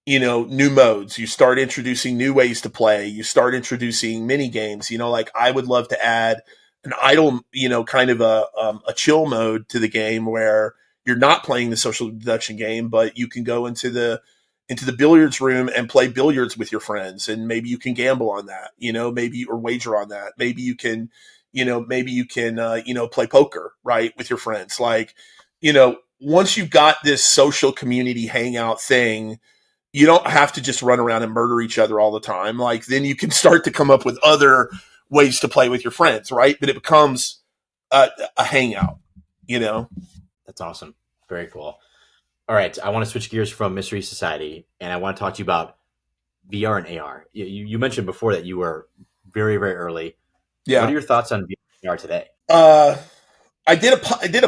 new modes, you start introducing new ways to play, you start introducing mini games, like I would love to add an idle, kind of a chill mode to the game where you're not playing the social deduction game, but you can go into the billiards room and play billiards with your friends, and maybe you can gamble on that, maybe, or wager on that. Maybe you can, play poker, right, with your friends. Like, once you've got this social community hangout thing, you don't have to just run around and murder each other all the time. Like, then you can start to come up with other ways to play with your friends, right? But it becomes a hangout, That's awesome. Very cool. All right, I want to switch gears from Mystery Society, and I want to talk to you about VR and AR. You mentioned before that you were very, very early. Yeah. What are your thoughts on VR and AR today? I did a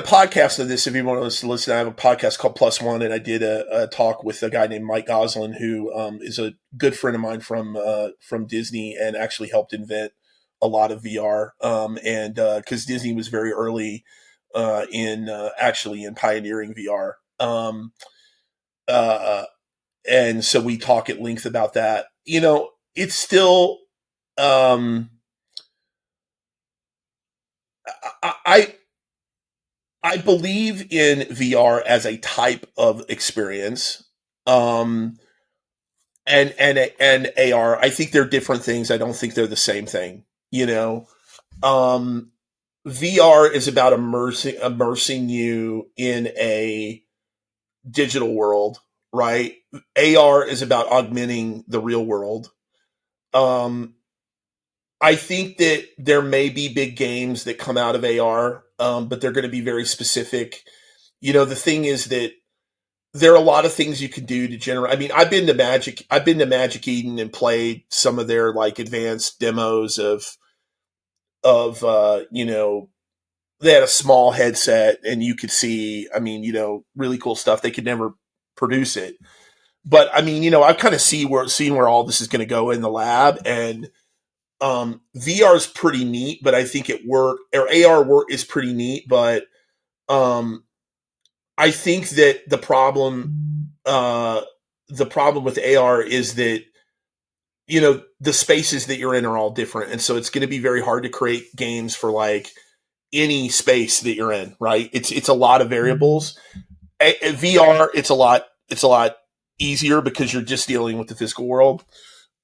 podcast of this. If you want to listen, I have a podcast called Plus One, and I did a talk with a guy named Mike Goslin, who is a good friend of mine from Disney, and actually helped invent a lot of VR. And because Disney was very early in pioneering VR. And so we talk at length about that. It's still, I believe in VR as a type of experience, and AR. I think they're different things. I don't think they're the same thing. VR is about immersing you in a digital world, right? AR is about augmenting the real world. I think that there may be big games that come out of AR, but they're going to be very specific. The thing is that there are a lot of things you can do to generate. I mean, I've been to Magic Eden and played some of their like advanced demos of they had a small headset and you could see, really cool stuff. They could never produce it. But I mean, I've kind of seen where all this is going to go in the lab, and VR is pretty neat, but I think AR work is pretty neat, but I think that the problem with AR is that the spaces that you're in are all different, and so it's going to be very hard to create games for like any space that you're in, right? It's a lot of variables. VR, it's a lot easier because you're just dealing with the physical world.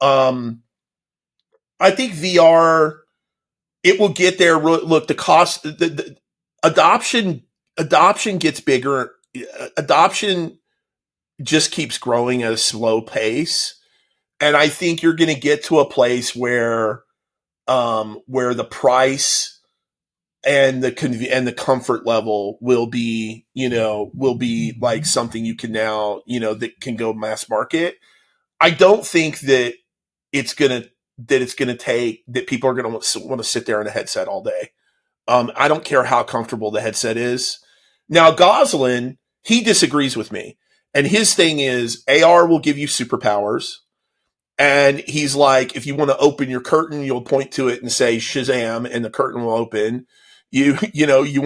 I think VR, it will get there. Look, the cost, the adoption gets bigger. Adoption just keeps growing at a slow pace, and I think you're going to get to a place where the price and the comfort level will be like something you can now, that can go mass market. I don't think that it's going to that it's going to take, that people are going to want to sit there in a headset all day. I don't care how comfortable the headset is. Now, Goslin, he disagrees with me. And his thing is AR will give you superpowers. And he's like, if you want to open your curtain, you'll point to it and say Shazam, and the curtain will open. You want to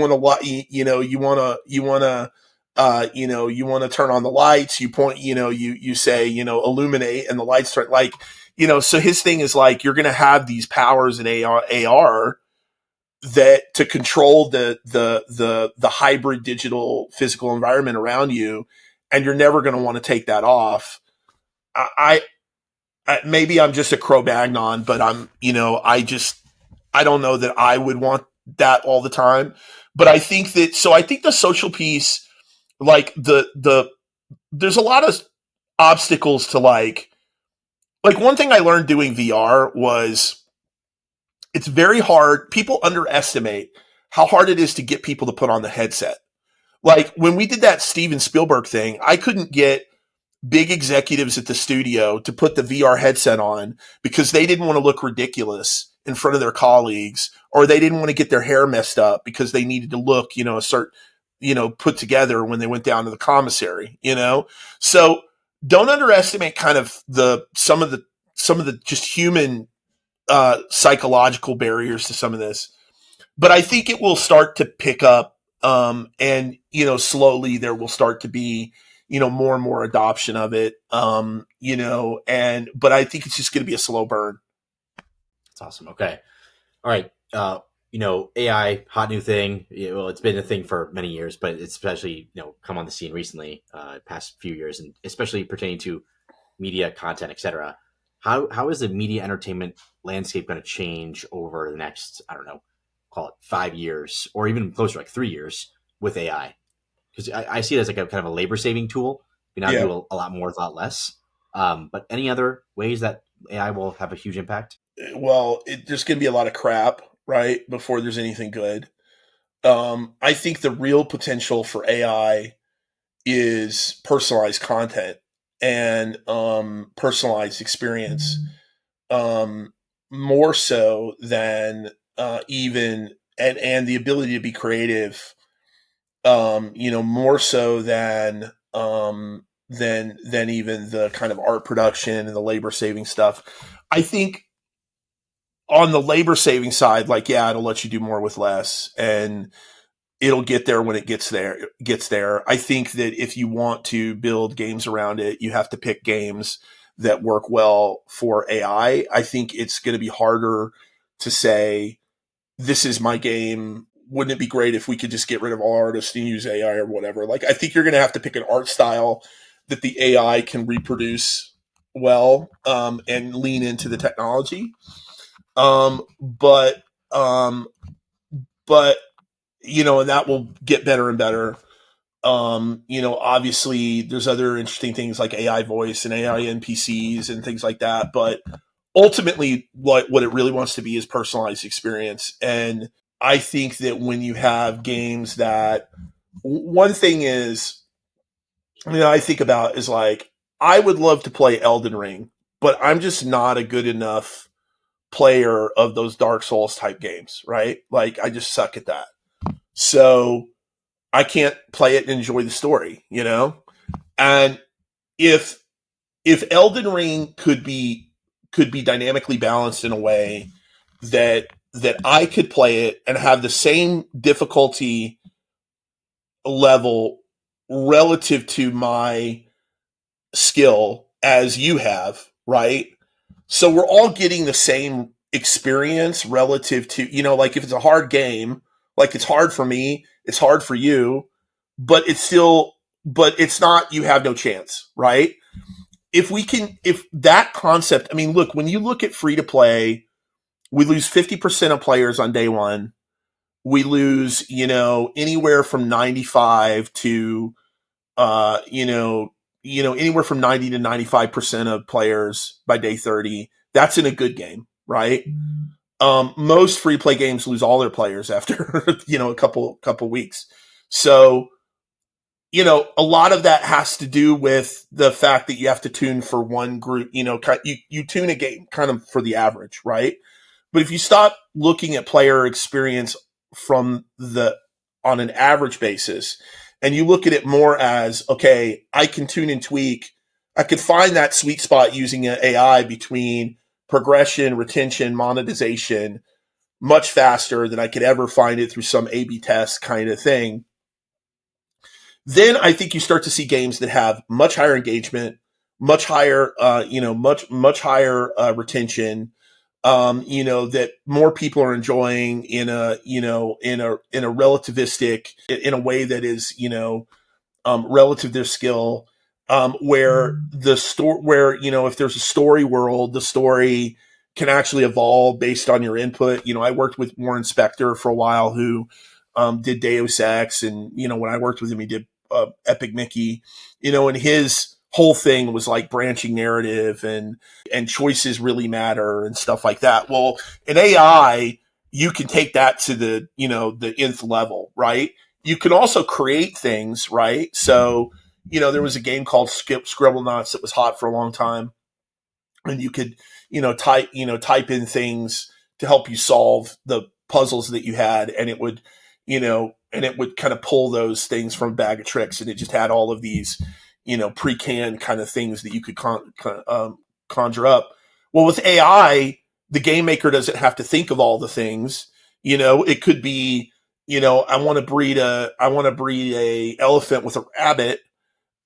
turn on the lights. You point, you say, illuminate, and the lights start like, so his thing is like, you're going to have these powers in AR that to control the hybrid digital physical environment around you, and you're never going to want to take that off. I maybe I'm just a Cro-Magnon, but I don't know that I would want that all the time. But I think the social piece, like there's a lot of obstacles to like one thing I learned doing VR was it's very hard. People underestimate how hard it is to get people to put on the headset. Like when we did that Steven Spielberg thing, I couldn't get big executives at the studio to put the VR headset on because they didn't want to look ridiculous in front of their colleagues, or they didn't want to get their hair messed up because they needed to look, a certain, put together when they went down to the commissary, So don't underestimate kind of some of the just human psychological barriers to some of this. But I think it will start to pick up, and slowly there will start to be more and more adoption of it, but I think it's just going to be a slow burn. That's awesome. Okay. All right. AI, hot new thing. Well, it's been a thing for many years, but it's especially, come on the scene recently, past few years, and especially pertaining to media, content, etc. How is the media entertainment landscape going to change over the next, I don't know, call it 5 years, or even closer, like 3 years with AI? Because I see it as like a kind of a labor saving tool. You now do a lot more with a lot less. But any other ways that AI will have a huge impact? Well, there's going to be a lot of crap, right, before there's anything good. I think the real potential for AI is personalized content and personalized experience, more so than even and the ability to be creative. More so than even the kind of art production and the labor saving stuff. I think on the labor saving side, it'll let you do more with less, and it'll get there when it gets there. I think that if you want to build games around it, you have to pick games that work well for AI. I think it's going to be harder to say, this is my game. Wouldn't it be great if we could just get rid of all artists and use AI or whatever? I think you're going to have to pick an art style that the AI can reproduce well, and lean into the technology. But and that will get better and better. Obviously there's other interesting things like AI voice and AI NPCs and things like that. But ultimately what it really wants to be is personalized experience. And I think that when you have games that, one thing is, I think about is I would love to play Elden Ring, but I'm just not a good enough player of those Dark Souls type games, right? I just suck at that. So I can't play it and enjoy the story, And if Elden Ring could be dynamically balanced in a way that I could play it and have the same difficulty level relative to my skill as you have, right? So we're all getting the same experience relative to, if it's a hard game, it's hard for me, it's hard for you, but it's not, you have no chance, right? If that concept, look, when you look at free to play, we lose 50% of players on day one. We lose, anywhere from 95 to, anywhere from 90 to 95% of players by day 30. That's in a good game, right? Most free play games lose all their players after, a couple weeks. So a lot of that has to do with the fact that you have to tune for one group. You tune a game kind of for the average, right? But if you stop looking at player experience from on an average basis, and you look at it more as, okay, I can tune and tweak. I could find that sweet spot using an AI between progression, retention, monetization much faster than I could ever find it through some A/B test kind of thing. Then I think you start to see games that have much higher engagement, much higher, much higher retention. That more people are enjoying in a relativistic, in a way that is, relative to their skill. Where if there's a story world, the story can actually evolve based on your input. I worked with Warren Spector for a while, who did Deus Ex, and when I worked with him, he did Epic Mickey, and his whole thing was like branching narrative and choices really matter and stuff like that. Well, in AI, you can take that to the nth level, right? You can also create things, right? So, there was a game called Scribblenauts that was hot for a long time, and you could, type in things to help you solve the puzzles that you had, and it would, kind of pull those things from a bag of tricks, and it just had all of these, pre-canned kind of things that you could conjure up. Well, with AI, the game maker doesn't have to think of all the things. It could be, I want to breed a elephant with a rabbit,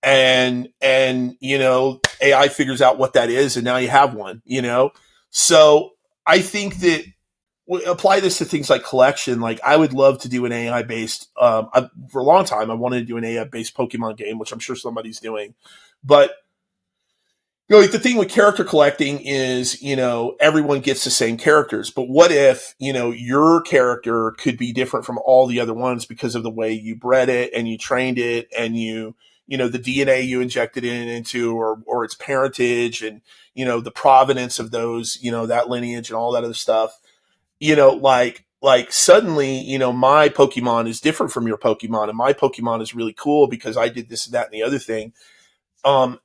and AI figures out what that is, and now you have one. So I think that apply this to things like collection. Like, I would love to do an AI based. For a long time, I wanted to do an AI based Pokemon game, which I'm sure somebody's doing. But like, the thing with character collecting is, everyone gets the same characters. But what if, your character could be different from all the other ones because of the way you bred it and you trained it, and the DNA you injected it into, or its parentage, and, the provenance of those, that lineage and all that other stuff. Like suddenly, my Pokemon is different from your Pokemon, and my Pokemon is really cool because I did this and that and the other thing. I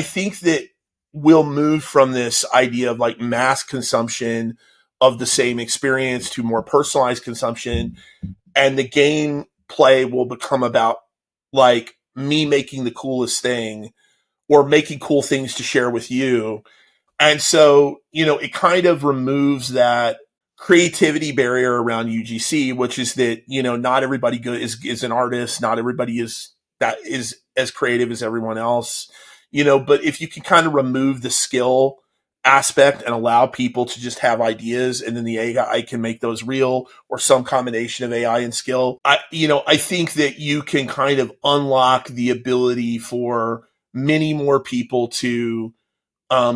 think that we'll move from this idea of like mass consumption of the same experience to more personalized consumption, and the game play will become about like me making the coolest thing, or making cool things to share with you. And so, it kind of removes that creativity barrier around UGC, which is that, not everybody is an artist. Not everybody is as creative as everyone else, but if you can kind of remove the skill aspect and allow people to just have ideas, and then the AI can make those real, or some combination of AI and skill, I think that you can kind of unlock the ability for many more people to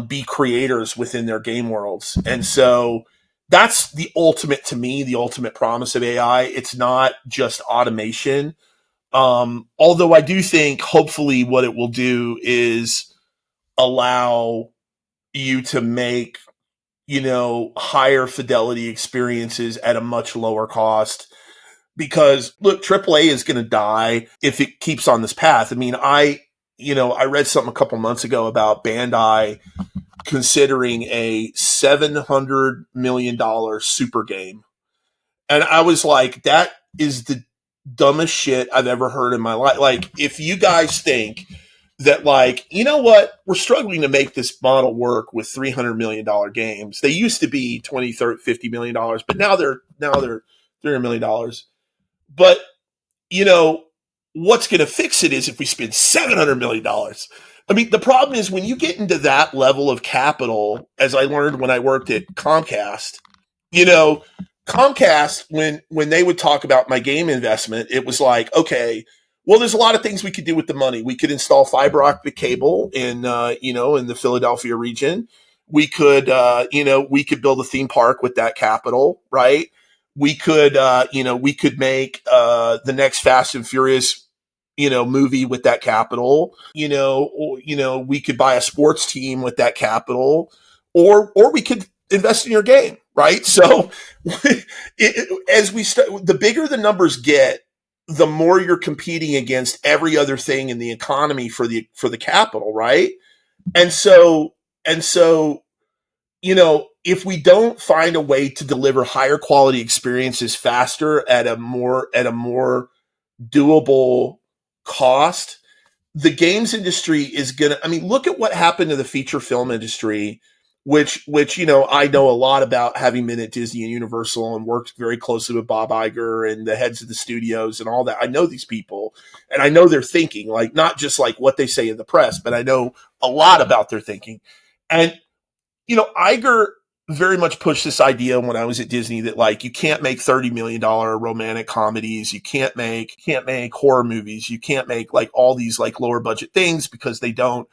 be creators within their game worlds. And so that's the ultimate promise of AI. It's not just automation. Although I do think hopefully what it will do is allow you to make, higher fidelity experiences at a much lower cost. Because look, AAA is going to die if it keeps on this path. I mean, I read something a couple months ago about Bandai considering a $700 million super game. And I was like, that is the dumbest shit I've ever heard in my life. Like, if you guys think that, like, we're struggling to make this model work with $300 million games. They used to be 20, 30, $50 million, but now they're $300 million. But, what's going to fix it is if we spend $700 million. I mean, the problem is when you get into that level of capital, as I learned when I worked at Comcast, Comcast, when they would talk about my game investment, it was like, okay, well, there's a lot of things we could do with the money. We could install fiber optic cable in the Philadelphia region. We could, we could build a theme park with that capital, right? We could, we could make the next Fast and Furious, movie with that capital. We could buy a sports team with that capital, or we could invest in your game, right? So, as we the bigger the numbers get, the more you're competing against every other thing in the economy for the capital, right? And so if we don't find a way to deliver higher quality experiences faster at a more doable cost, the games industry is gonna. I mean, look at what happened to the feature film industry, which I know a lot about, having been at Disney and Universal and worked very closely with Bob Iger and the heads of the studios and all that. I know these people, and I know their thinking, like not just like what they say in the press, but I know a lot about their thinking. And Iger very much pushed this idea when I was at Disney that like you can't make $30 million romantic comedies, you can't make horror movies, you can't make like all these like lower budget things because they don't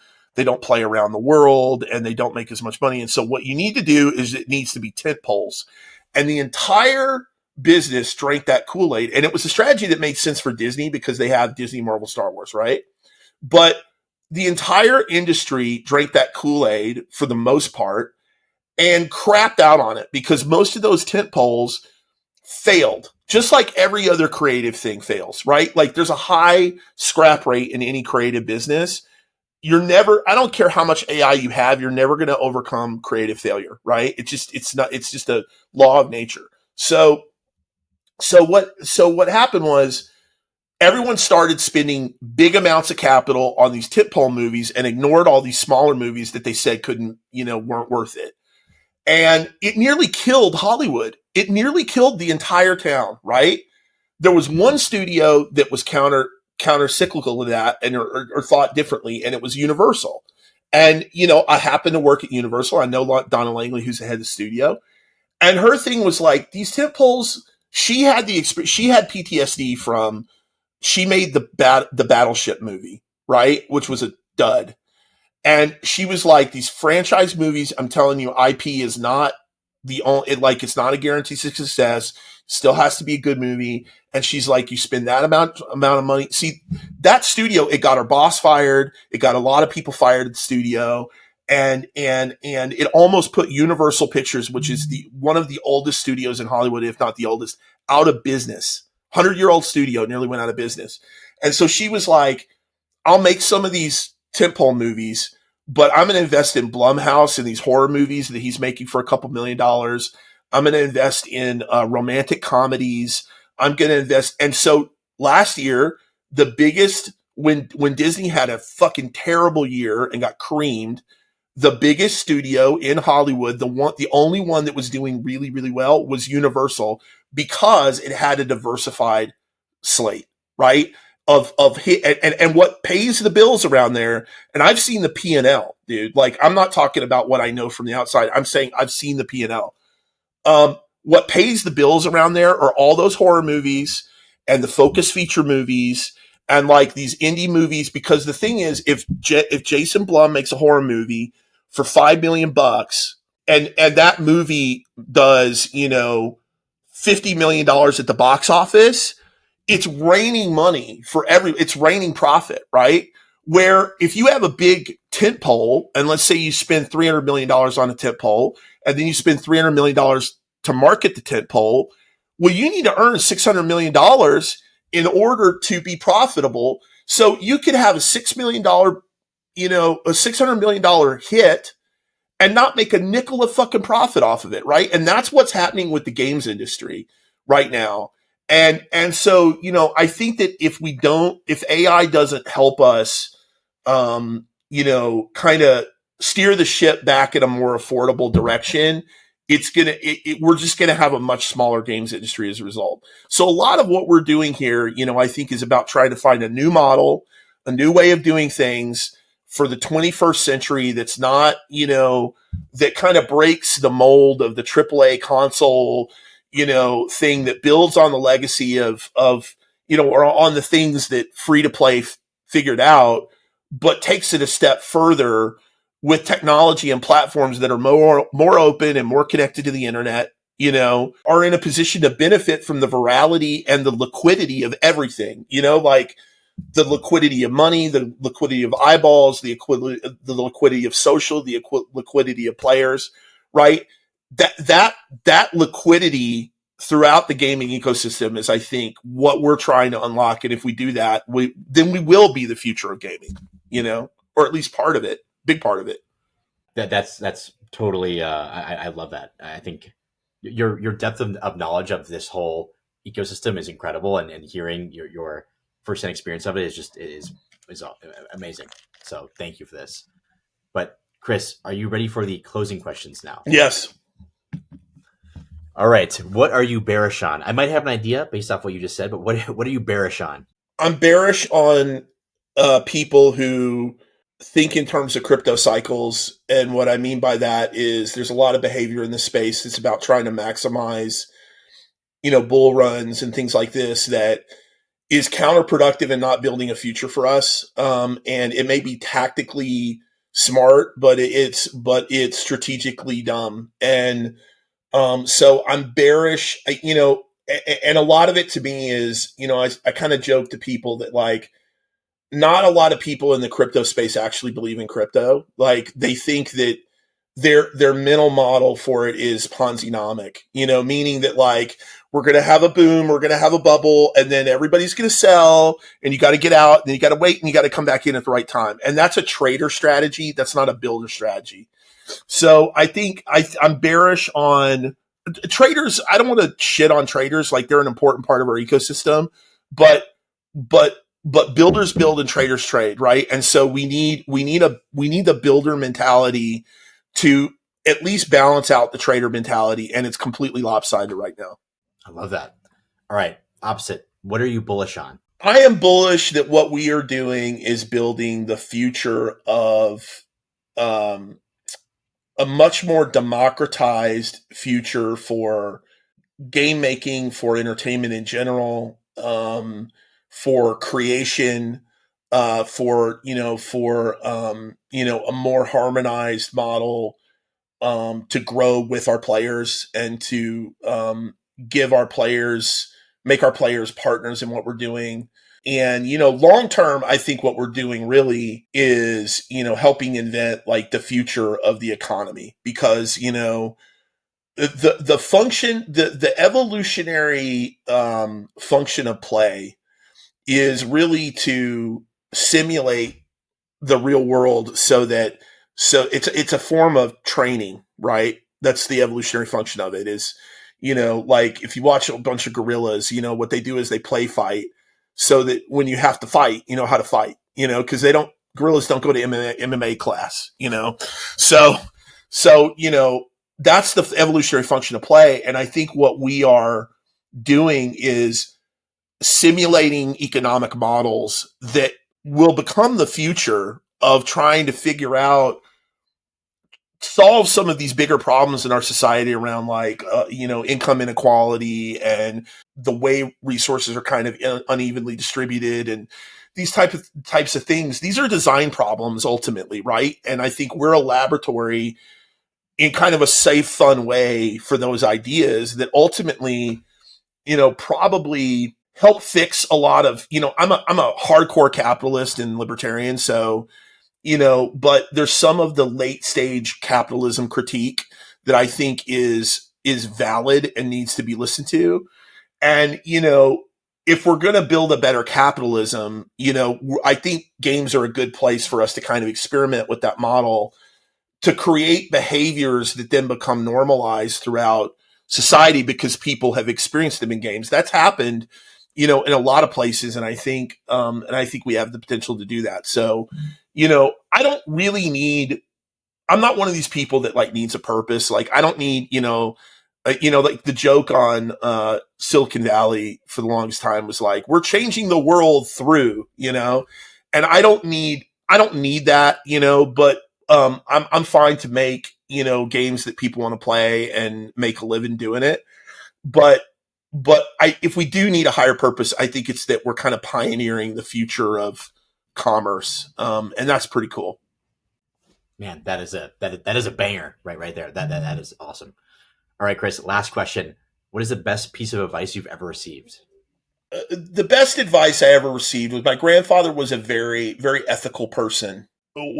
play around the world and they don't make as much money. And so what you need to do is it needs to be tent poles. And the entire business drank that Kool-Aid. And it was a strategy that made sense for Disney because they have Disney, Marvel, Star Wars, right? But the entire industry drank that Kool-Aid for the most part and crapped out on it because most of those tent poles failed, just like every other creative thing fails, right? Like there's a high scrap rate in any creative business. I don't care how much AI you have, you're never going to overcome creative failure, right? It's just a law of nature. So what happened was everyone started spending big amounts of capital on these tentpole movies and ignored all these smaller movies that they said weren't worth it. And it nearly killed Hollywood. It nearly killed the entire town, right? There was one studio that was counter cyclical to that and or thought differently, and it was Universal. And I happen to work at Universal. I know Donna Langley, who's the head of the studio, and her thing was like these tent poles. She had the experience. She had PTSD from. She made the Battleship movie, right, which was a dud. And she was like, these franchise movies, I'm telling you, IP is not the only, it's not a guarantee of success. Still has to be a good movie. And she's like, you spend that amount of money. See, that studio, it got her boss fired. It got a lot of people fired at the studio. And it almost put Universal Pictures, which is one of the oldest studios in Hollywood, if not the oldest, out of business. 100-year-old studio nearly went out of business. And so she was like, I'll make some of these tentpole movies, but I'm going to invest in Blumhouse and these horror movies that he's making for a couple $1 million. I'm going to invest in romantic comedies. I'm going to invest. And so last year, the biggest, when Disney had a fucking terrible year and got creamed, the biggest studio in Hollywood, the only one that was doing really, really well was Universal because it had a diversified slate, right? Of hit and what pays the bills around there. And I've seen the P&L, dude. Like, I'm not talking about what I know from the outside. I'm saying I've seen the P&L. What pays the bills around there are all those horror movies and the focus feature movies and like these indie movies. Because the thing is, if Jason Blum makes a horror movie for $5 million and that movie does, $50 million at the box office, it's raining money it's raining profit, right? Where if you have a big tent pole, and let's say you spend $300 million on a tent pole, and then you spend $300 million to market the tent pole, well, you need to earn $600 million in order to be profitable. So you could have a $6 million, a $600 million hit and not make a nickel of fucking profit off of it, right? And that's what's happening with the games industry right now. And so, I think that if AI doesn't help us, kind of steer the ship back in a more affordable direction, we're just going to have a much smaller games industry as a result. So a lot of what we're doing here, I think is about trying to find a new model, a new way of doing things for the 21st century. That's not, that kind of breaks the mold of the AAA console, thing, that builds on the legacy of, or on the things that free to play figured out, but takes it a step further with technology and platforms that are more open and more connected to the internet, are in a position to benefit from the virality and the liquidity of everything, like the liquidity of money, the liquidity of eyeballs, the liquidity of social, the liquidity of players, right? That liquidity throughout the gaming ecosystem is, I think, what we're trying to unlock. And if we do that, then we will be the future of gaming, or at least part of it, big part of it. That's totally. I love that. I think your depth of knowledge of this whole ecosystem is incredible, and hearing your firsthand experience of it is amazing. So thank you for this. But Chris, are you ready for the closing questions now? Yes. All right. What are you bearish on? I might have an idea based off what you just said, but what are you bearish on? I'm bearish on people who think in terms of crypto cycles. And what I mean by that is there's a lot of behavior in this space. It's about trying to maximize, bull runs and things like this that is counterproductive and not building a future for us. And it may be tactically smart, but it's strategically dumb. And so I'm bearish, and a lot of it to me is, I kind of joke to people that like, not a lot of people in the crypto space actually believe in crypto. Like they think that their mental model for it is Ponzi-nomic, meaning that like, we're going to have a boom, we're going to have a bubble, and then everybody's going to sell, and you got to get out, and then you got to wait, and you got to come back in at the right time. And that's a trader strategy. That's not a builder strategy. So I think I'm bearish on traders. I don't want to shit on traders. Like they're an important part of our ecosystem, but builders build and traders trade, right? And so we need the builder mentality to at least balance out the trader mentality, and it's completely lopsided right now. I love that. All right, opposite. What are you bullish on? I am bullish that what we are doing is building the future of a much more democratized future for game making, for entertainment in general, for creation, for a more harmonized model to grow with our players and to make our players partners in what we're doing. And, long term, I think what we're doing really is, helping invent like the future of the economy, because, the function, the evolutionary function of play is really to simulate the real world so it's a form of training, right? That's the evolutionary function of it is, like if you watch a bunch of gorillas, what they do is they play fight so that when you have to fight, you know how to fight, because gorillas don't go to MMA class, so, that's the evolutionary function of play. And I think what we are doing is simulating economic models that will become the future of trying to solve some of these bigger problems in our society around like, income inequality and the way resources are kind of unevenly distributed and these types of things. These are design problems ultimately, right? And I think we're a laboratory in kind of a safe, fun way for those ideas that ultimately, probably help fix a lot of, I'm a hardcore capitalist and libertarian. So, but there's some of the late stage capitalism critique that I think is valid and needs to be listened to. And, if we're going to build a better capitalism, I think games are a good place for us to kind of experiment with that model to create behaviors that then become normalized throughout society because people have experienced them in games. That's happened, in a lot of places. And I think we have the potential to do that. So, I don't really I'm not one of these people that like needs a purpose. Like I don't need, like the joke on Silicon Valley for the longest time was like, we're changing the world through, and I don't need that, but I'm fine to make, games that people want to play and make a living doing it. But if we do need a higher purpose, I think it's that we're kind of pioneering the future of commerce. And that's pretty cool. Man, that is a banger right there. That is awesome. All right, Chris, last question. What is the best piece of advice you've ever received? The best advice I ever received was my grandfather was a very, very ethical person.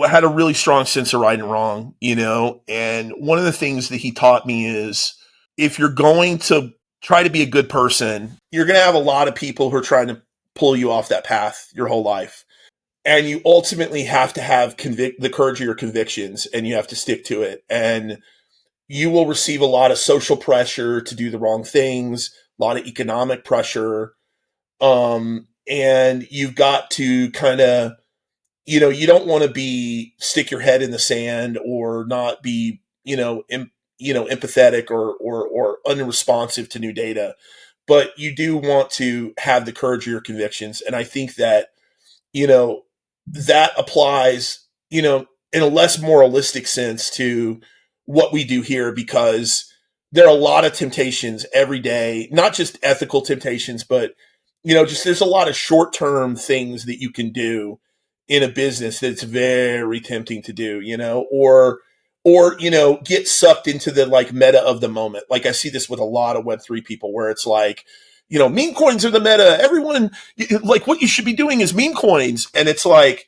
Had a really strong sense of right and wrong, and one of the things that he taught me is if you're going to try to be a good person. You're going to have a lot of people who are trying to pull you off that path your whole life. And you ultimately have to have the courage of your convictions, and you have to stick to it. And you will receive a lot of social pressure to do the wrong things, a lot of economic pressure. And you've got to kind of, you don't want to stick your head in the sand or not be, empathetic or unresponsive to new data. But you do want to have the courage of your convictions. And I think that, that applies, in a less moralistic sense to what we do here, because there are a lot of temptations every day, not just ethical temptations, but, just there's a lot of short-term things that you can do in a business that's very tempting to do, or, get sucked into the like meta of the moment. Like I see this with a lot of Web3 people where it's like, meme coins are the meta. Everyone, like, what you should be doing is meme coins. And it's like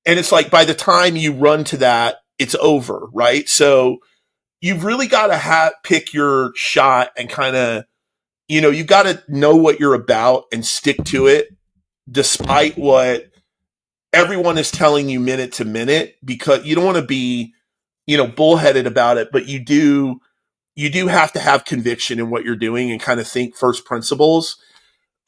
by the time you run to that, it's over, right? So you've really got to pick your shot and kind of, you've got to know what you're about and stick to it, despite what everyone is telling you minute to minute, because you don't want to be, bullheaded about it, but you do have to have conviction in what you're doing and kind of think first principles.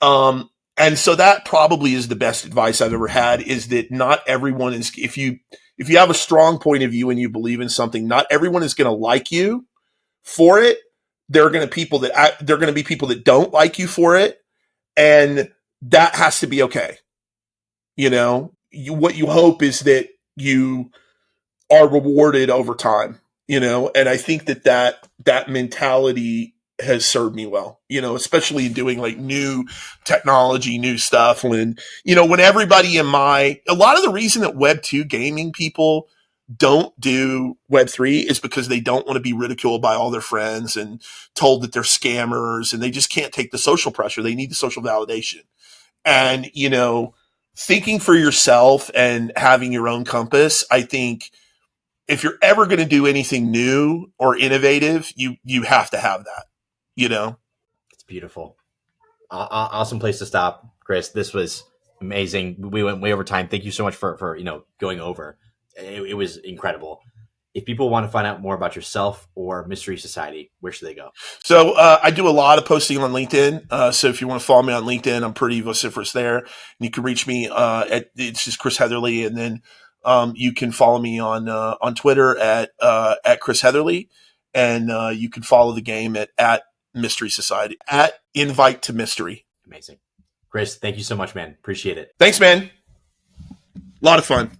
And so that probably is the best advice I've ever had, is that not everyone is, if you have a strong point of view and you believe in something, not everyone is going to like you for it. There are going to be people that don't like you for it. And that has to be okay. What you hope is that you are rewarded over time, and I think that mentality has served me well, especially in doing like new technology, new stuff. When everybody a lot of the reason that Web2 gaming people don't do Web3 is because they don't want to be ridiculed by all their friends and told that they're scammers, and they just can't take the social pressure. They need the social validation. And, thinking for yourself and having your own compass, I think if you're ever going to do anything new or innovative, you have to have that, It's beautiful. Awesome place to stop, Chris. This was amazing. We went way over time. Thank you so much for going over. It was incredible. If people want to find out more about yourself or Mystery Society, where should they go? So I do a lot of posting on LinkedIn. So if you want to follow me on LinkedIn, I'm pretty vociferous there. And you can reach me it's just Chris Heatherly. And then you can follow me on Twitter at Chris Heatherly. And you can follow the game at Mystery Society, at Invite to Mystery. Amazing. Chris, thank you so much, man. Appreciate it. Thanks, man. A lot of fun.